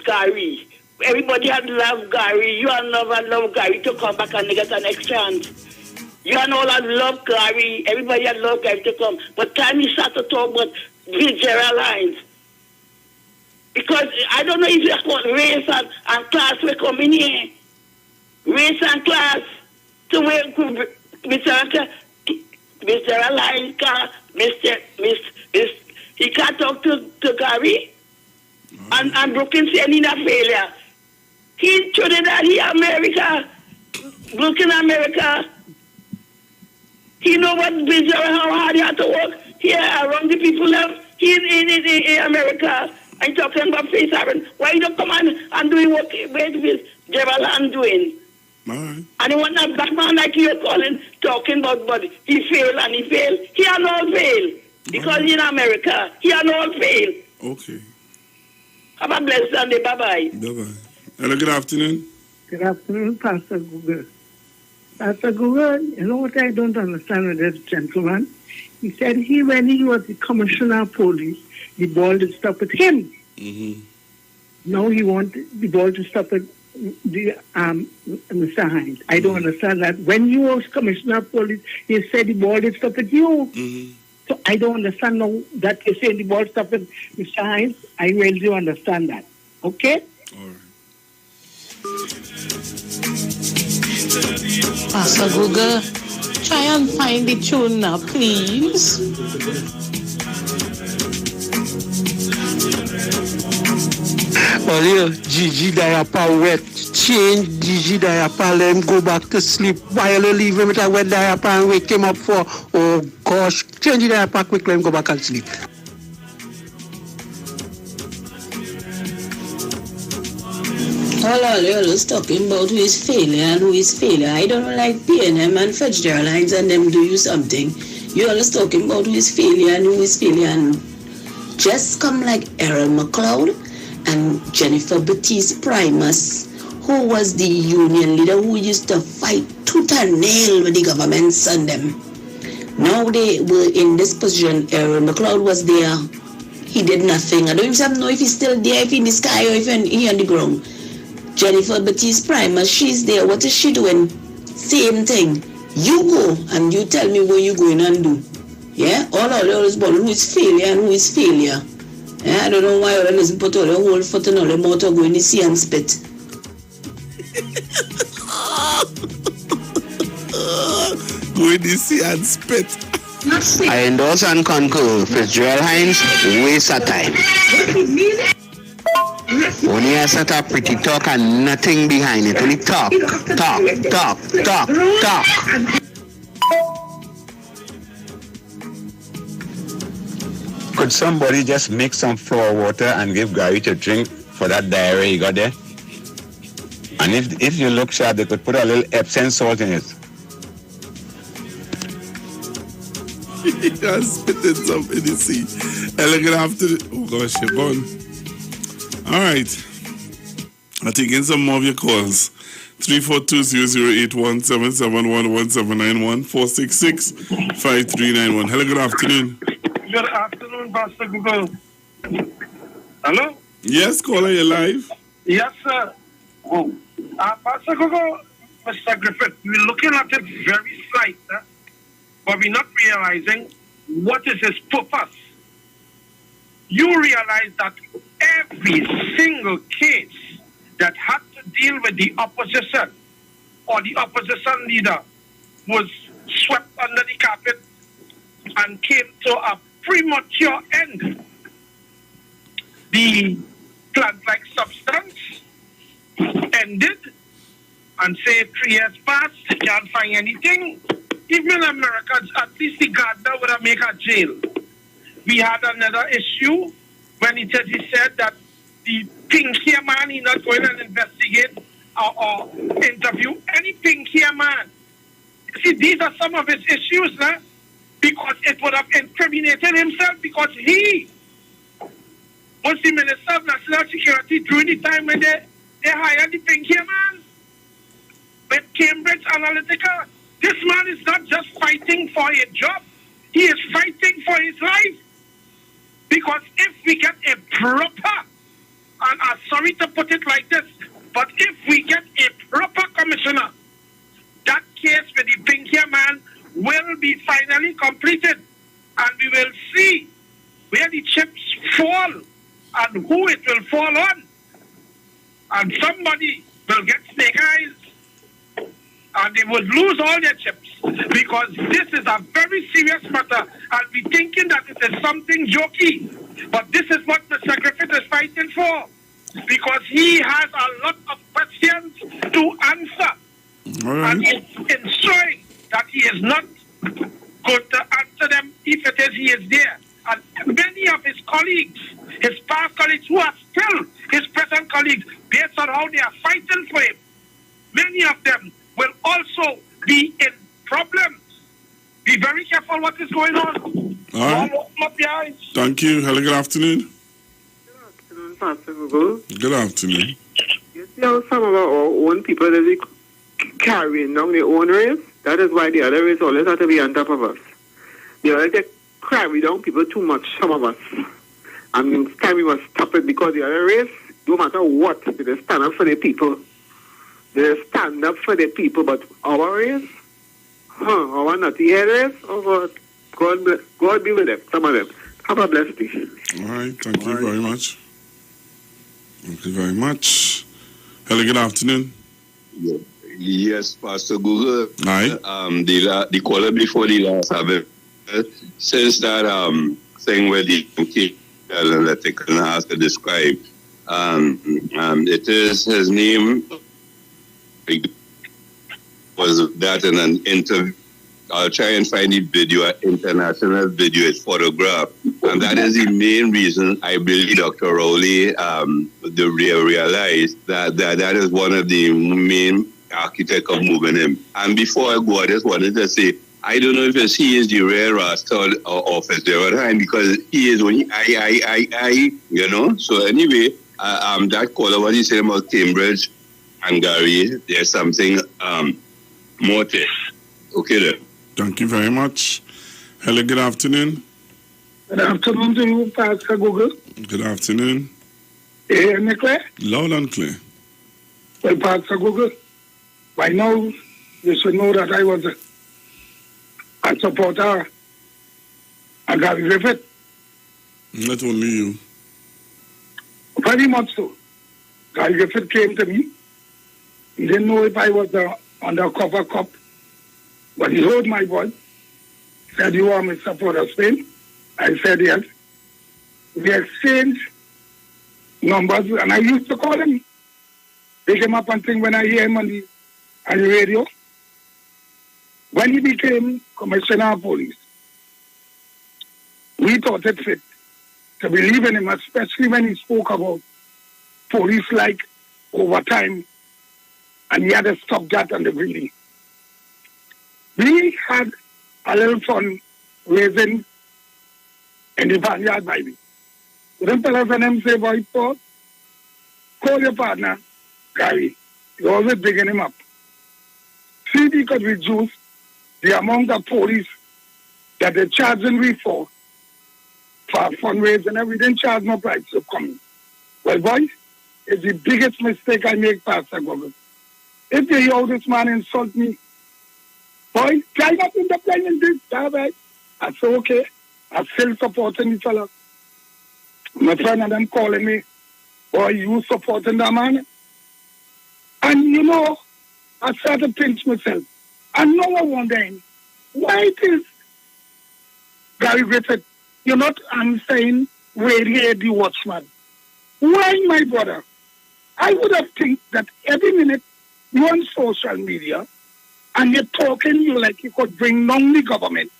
Gary. Everybody had love Gary. You and love Gary to come back and get an next chance. You and all had love Gary. Everybody had love Gary to come. But time he start to talk about Gerald Hines. Because I don't know if it's called race and class will come in here. Race and class. So Mr. Hines, he can't talk to Gary. And Brookings saying he's a failure. He Trinidad, he America. Brooklyn, America. He know what business, how hard he had to work here around the people left. He in America. I'm talking about face happen. Why you don't come and do what Gerald Hand doing? Right. And he want a black man like you're calling, talking about, but he failed and he failed. He and all fail. Because in America, he and all fail. Okay. Have a blessed Sunday. Bye-bye. Bye-bye. Hello, good afternoon. Good afternoon, Pastor Google. Pastor Google, you know what I don't understand with this gentleman? He said when he was the commissioner of police, the ball did stop with him. Mm-hmm. Now he wants the ball to stop with Mr. Hines. I don't understand that. When you was commissioner of police, he said the ball did stop with you. Mm-hmm. So I don't understand now that you're saying the ball stopped with Mr. Hines. I really do understand that. Okay? All right. Pastor Google, try and find the tune now, please. Well, Gigi diaper wet. Change Gigi diaper, let him go back to sleep. While you leave him with a wet diaper and wake him up for, oh gosh, change the diaper quick, let him go back and sleep. All you're just talking about who is failure and who is failure. I don't like PNM and Fitzgerald Hines and them do you something. You're always talking about who is failure and who is failure, and just come like Aaron McLeod and Jennifer Baptiste Primus, who was the union leader who used to fight tooth and nail with the government and them. Now they were in this position. Aaron McLeod was there. He did nothing. I don't even know if he's still there, if in the sky or if he on the ground. Jennifer Baptiste Primus, she's there. What is she doing? Same thing. You go and you tell me what you're going and do. Yeah? All this about who is failure and who is failure. Yeah? I don't know why all of us put all the whole foot and all the mouth go in the sea and spit. Go in the sea and spit. I endorse and concur. Fitzgerald Hines, waste of time. Only a set of pretty talk and nothing behind it. Only talk. Could somebody just mix some flour water and give Gary to drink for that diarrhea he got there? And if you look sharp, they could put a little Epsom salt in it. Just spitting some in the sea. And look after oh gosh, you're gone. All right. I'm taking some more of your calls. 342-081-771-1791-466-5391. Hello, good afternoon. Good afternoon, Pastor Google. Hello? Yes, caller, you're live. Yes, sir. Oh. Pastor Google, Mr. Griffith, we're looking at it very slight, but we're not realizing what is his purpose. You realize that every single case that had to deal with the opposition or the opposition leader was swept under the carpet and came to a premature end. The plant-like substance ended, and say 3 years passed, they can't find anything. Even in America, at least the gardener would have made a jail. We had another issue when he said that the pink hair man, he's not going to investigate or interview any pink hair man. See, these are some of his issues, because it would have incriminated himself, because he was the Minister of National Security during the time when they hired the pink hair man with Cambridge Analytica. This man is not just fighting for a job, he is fighting for his life. Because if we get a proper, and I'm sorry to put it like this, but if we get a proper commissioner, that case with the pink hair man will be finally completed, and we will see where the chips fall and who it will fall on. And somebody will get snake eyes and they would lose all their chips, because this is a very serious matter, and we thinking that it is something jokey. But this is what Mr. Griffith is fighting for, because he has a lot of questions to answer. And it's ensuring that he is not going to answer them if it is he is there. And many of his colleagues, his past colleagues who are still his present colleagues, based on how they are fighting for him, many of them will also be in problems. Be very careful what is going on. All right. Up your eyes. Thank you. Hello, good afternoon. Pastor Google. Good afternoon. You see how some of our own people that we carrying down the own race? That is why the other race always have to be on top of us. They always get carry down people too much, some of us. And this time we must stop it, because the other race, no matter what, they stand up for the people. They stand up for the people, but our race, our naughty head race, oh God, God be with them, some of them. Have a blessed day. All right, thank you very much. Thank you very much. Hello, good afternoon. Yes, Pastor Google. Aye. The caller before the last habit says that thing where the analytical has to describe. It is his name was that in an interview. I'll try and find the video, international video, it's photographed. And that is the main reason I believe Dr. Rowley realized that is one of the main architects of moving him. And before I go, I just wanted to say, I don't know if he is the rare rascal of his time, because he is only I, you know. So anyway, that caller, what he said about Cambridge and Gary, there's something more to it. Okay then. Thank you very much. Hello, good afternoon. Good afternoon to you, Pastor Google. Good afternoon. Hear me clear? Loud and clear. Well, Pastor Google, by now you should know that I was a supporter of Gary Griffith. Not only you. Very much so. Gary Griffith came to me. He didn't know if I was the undercover cop, but he heard my voice. Said, "You are Mr. Porter Spain?" I said, "Yes." We exchanged numbers, and I used to call him. Pick him up and thing when I hear him on the radio. When he became Commissioner of Police, we thought it fit to believe in him, especially when he spoke about police like overtime, and he had to stop that and the breeding. We had a little fun raising in the backyard by me. Them fellas and them say, "Boy, Paul, call your partner, Gary." You're always digging him up. See, we could reduce the amount of police that they're charging me for fundraising, and we didn't charge no price of coming. Well, boys, it's the biggest mistake I make, Pastor Gogo. If they hear this man insult me, boy, climb up in the plane and this, right? I said, okay. I'm still supporting the fella. My friend and them calling me, "Boy, you supporting that man?" And you know, I started to pinch myself. And now I'm wondering, why it is Gary Griffith, you're not answering Radio the Watchman? Why, my brother? I would have think that every minute you're on social media and you're talking, you like you could bring down the government.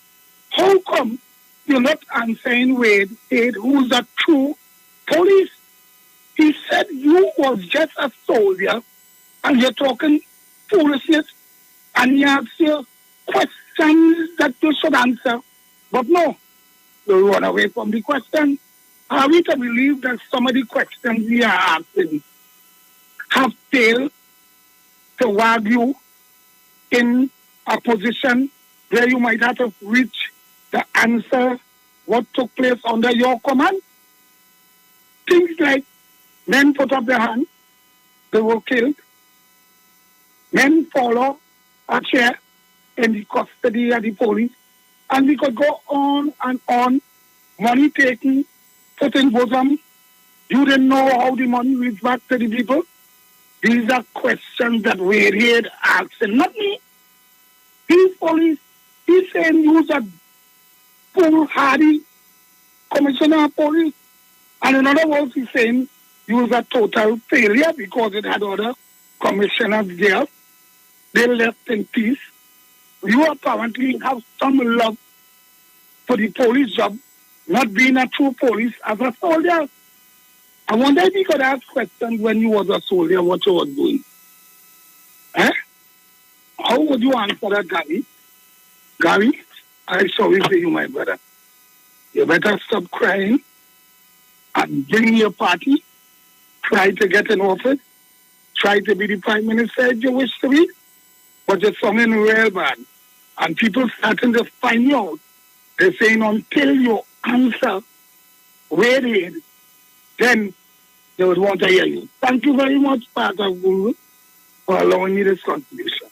How come you're not answering Wade, who's a true police? He said you was just a soldier and you're talking foolishness and he asks you questions that you should answer. But no, you run away from the question. Are we to believe that some of the questions we are asking have failed to wag you in a position where you might have to reach the answer what took place under your command. Things like men put up their hands, they were killed. Men follow a chair in the custody of the police. And we could go on and on. Money taken, put in bosom. You didn't know how the money reached back to the people. These are questions that we had asking, not me. These police, he's saying you was a foolhardy commissioner of police. And in other words, he's saying you was a total failure because it had other commissioners there. They left in peace. You apparently have some love for the police job, not being a true police as a soldier. I wonder if you could ask questions when you was a soldier, what you was doing. Eh? How would you answer that, Gary? Gary, I sorry for you, my brother. You better stop crying and bring your party. Try to get in office. Try to be the prime minister if you wish to be. But you're something real bad. And people starting to find you out. They're saying until you answer where they is, then they would want to hear you. Thank you very much, Pastor Guru, for allowing me this contribution.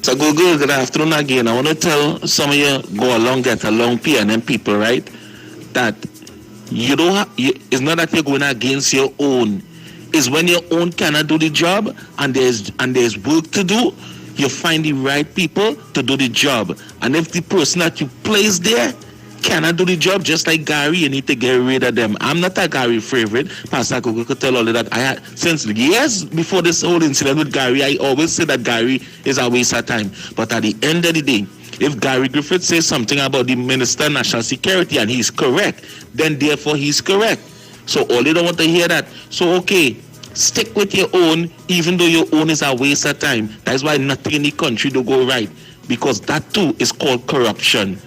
So Google, good afternoon again. I want to tell some of you go along, get along, PNM people, right? That you don't have, it's not that you're going against your own. It's when your own cannot do the job and there's work to do, you find the right people to do the job. And if the person that you place there cannot do the job, just like Gary, you need to get rid of them. I'm not a Gary favorite. Pastor Google could tell all of that. I had since years before this whole incident with Gary, I always say that Gary is a waste of time. But at the end of the day, if Gary Griffith says something about the Minister of National Security and he's correct, then therefore he's correct. So all they don't want to hear that. So okay, stick with your own, even though your own is a waste of time. That's why nothing in the country will go right, because that too is called corruption.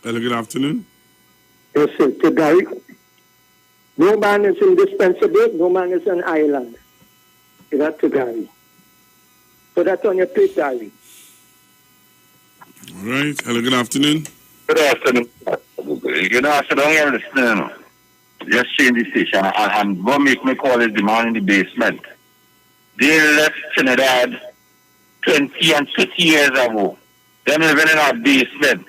Hello, good afternoon. Yes, sir. To Gary, no man is indispensable, no man is an island. Is that to Gary? So that's on your plate, Gary. All right. Hello, good afternoon. Good afternoon. You know, I said, don't hear listening. Just change the station. And what make me call is the man in the basement. They left Trinidad 20 and 30 years ago. Them living in our basement.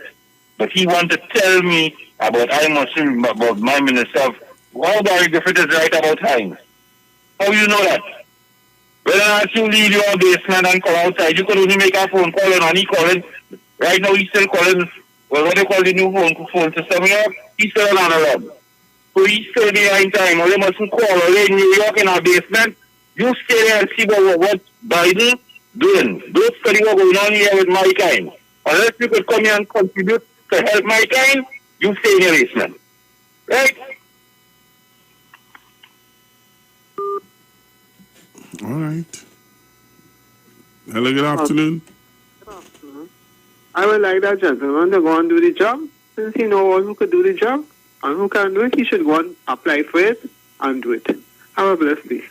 But he want to tell me about about my minister of how Gary Griffith is right about Hines. How you know that? When I ask you leave your basement and come outside, you could only make a phone call and he calling. Right now he's still calling, well, what they call the new phone system here, he's still on a rub. So he's still behind time, or they mustn't call, or they in New York in our basement. You stay there and see what Biden doing. Don't study what's going on here with my kind. Unless you could come here and contribute to help my kind, you stay in your basement. Right? All right. Hello, good afternoon. I would like that gentleman to go and do the job. Since he knows who could do the job and who can do it, he should go and apply for it and do it. Have a blessed day.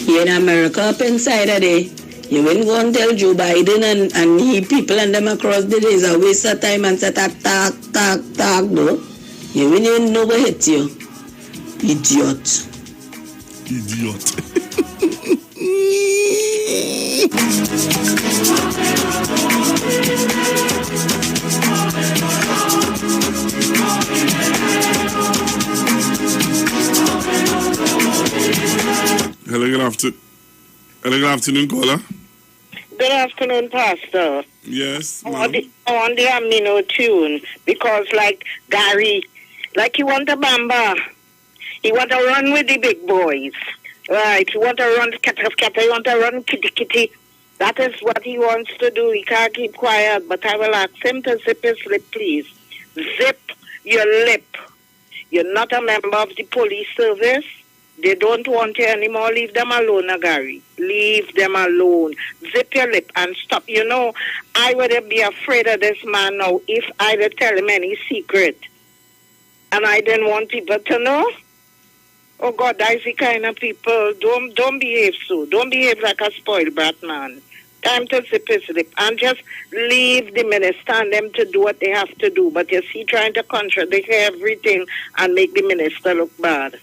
Here in America, up inside of there, you wouldn't go and tell Joe Biden and he people and them across the days a waste of time and say talk, though. You wouldn't even know what hit you. Idiot. Hello, good afternoon, caller. Good afternoon, Pastor. Yes, I want the Amino tune because, like Gary, like he want a bamba. He want to run with the big boys. Right, he want to run scatter, he want to run kitty. That is what he wants to do. He can't keep quiet, but I will ask him to zip his lip, please. Zip your lip. You're not a member of the police service. They don't want you anymore. Leave them alone, Gary. Leave them alone. Zip your lip and stop. You know, I would be afraid of this man now if I would tell him any secret. And I didn't want people to know. Oh God, that's the kind of people. Don't behave so. Don't behave like a spoiled brat man. Time to zip his lip and just leave the minister and them to do what they have to do. But you see, trying to contradict everything and make the minister look bad.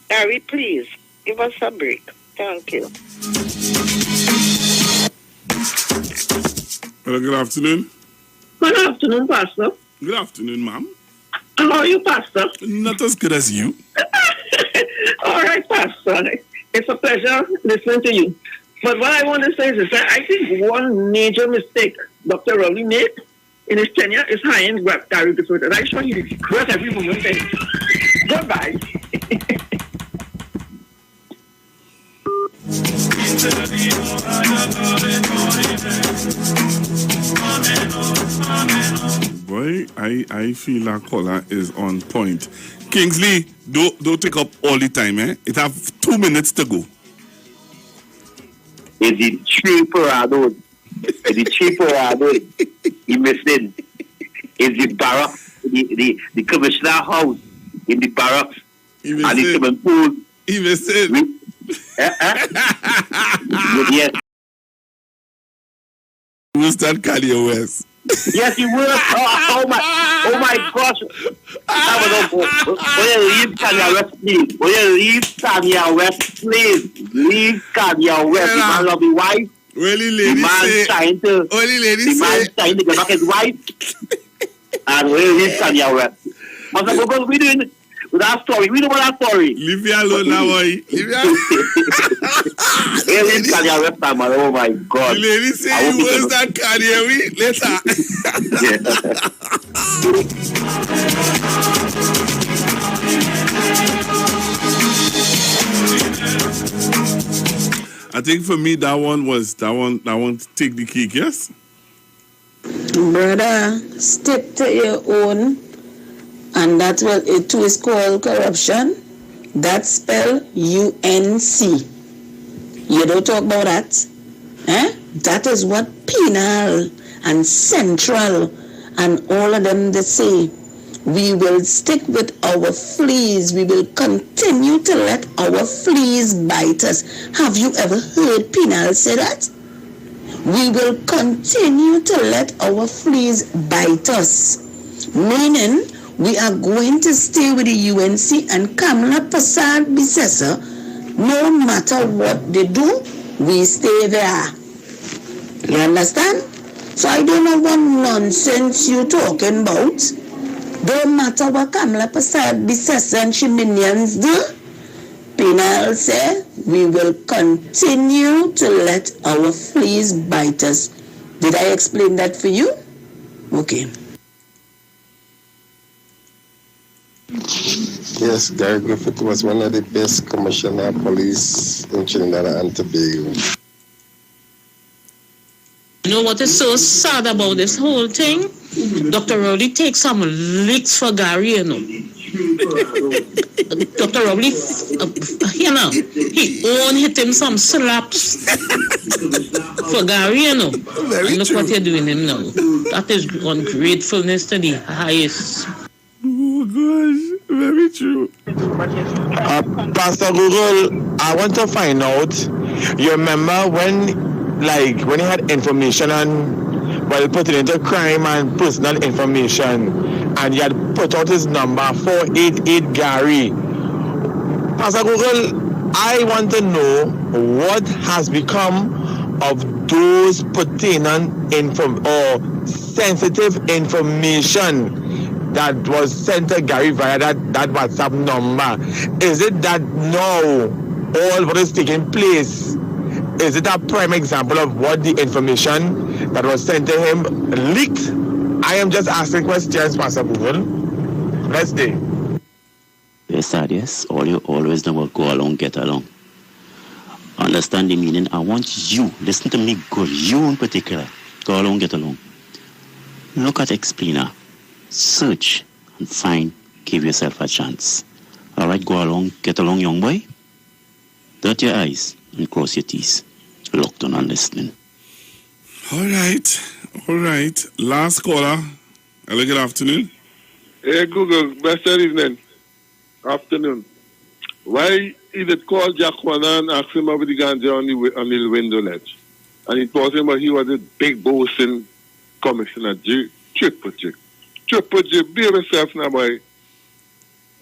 Gary, please give us a break. Thank you. Hello, good afternoon. Good afternoon, Pastor. Good afternoon, ma'am. How are you, Pastor? Not as good as you. All right, Pastor. It's a pleasure listening to you. But what I want to say is that I think one major mistake Dr. Rowley made in his tenure is hiring Gary Griffith. And I sure he regret every moment. Goodbye. Boy, I feel that caller is on point. Kingsley, don't take up all the time, eh? It have 2 minutes to go. It's the cheaper he missing. It's the barrack, the commissioner house in the barracks and the swimming pool. He missing. Yes. You will start Kanye West. Yes, you will. Oh my gosh. Will you leave Kanye West, please? Will you leave Kanye West, please? Leave Kanye West. The man love his wife. Really, lady say. Trying to get back his wife. And will you leave Kanye West? Because we doing with that story. We know about that story. Leave me alone now, boy. Leave me alone. Kanye West, man. Oh my God. The lady say you was that Kanye West. Later. I think for me that one take the cake, yes? Brother, stick to your own, and that's what it too is called corruption. That's spelled UNC. You don't talk about that. That is what penal and central and all of them they say. We will stick with our fleas. We will continue to let our fleas bite us. Have you ever heard penal say that? We will continue to let our fleas bite us. Meaning, we are going to stay with the UNC and Kamala Prasad Bisesa. No matter what they do, we stay there. You understand? So I don't know what nonsense you're talking about. Don't matter what Kamala Prasad Bisesa and she minions do. Penal say we will continue to let our fleas bite us. Did I explain that for you? Okay. Yes, Gary Griffith was one of the best commissioner of police in Trinidad and Tobago. You know what is so sad about this whole thing? Dr. Rowley takes some licks for Gary, you know. Dr. Rowley, you know, he hit him some slaps for Gary, you know. And look what you're doing him now. That is ungratefulness to the highest. Oh gosh, very true. Pastor Google, I want to find out, you remember when he had information on, put it into crime and personal information, and he had put out his number, 488 Gary. Pastor Google, I want to know what has become of those pertinent or sensitive information that was sent to Gary via that WhatsApp number. Is it that now all what is taking place, is it a prime example of what the information that was sent to him leaked? I am just asking questions, Pastor Google. Let's day. Yes, yes. All you always know about go along, get along. Understand the meaning. I want you, listen to me good, you in particular, go along, get along. Look at explainer. Search and find, give yourself a chance. All right, go along, get along, young boy. Dot your eyes and cross your teeth. Locked on and listening. All right. Last caller. Hello, good afternoon. Hey, Google. Best evening. Afternoon. why he did call Jack Warner and ask him about the ganja on the window ledge. And he told him that he was a big bossing commissioner. Triple J. Triple J, be yourself now, boy.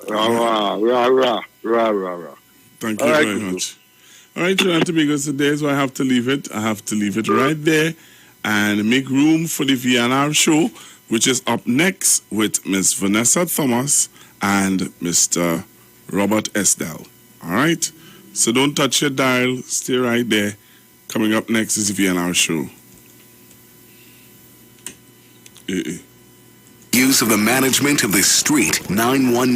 Rah, rah, rah, rah, rah, rah. Thank you very much. All right, Jonathan, because today is why I have to leave it. I have to leave it right there and make room for the VNR show, which is up next with Miss Vanessa Thomas and Mr. Robert Esdell. All right? So don't touch your dial. Stay right there. Coming up next is the VNR show. Use of the management of the street 911.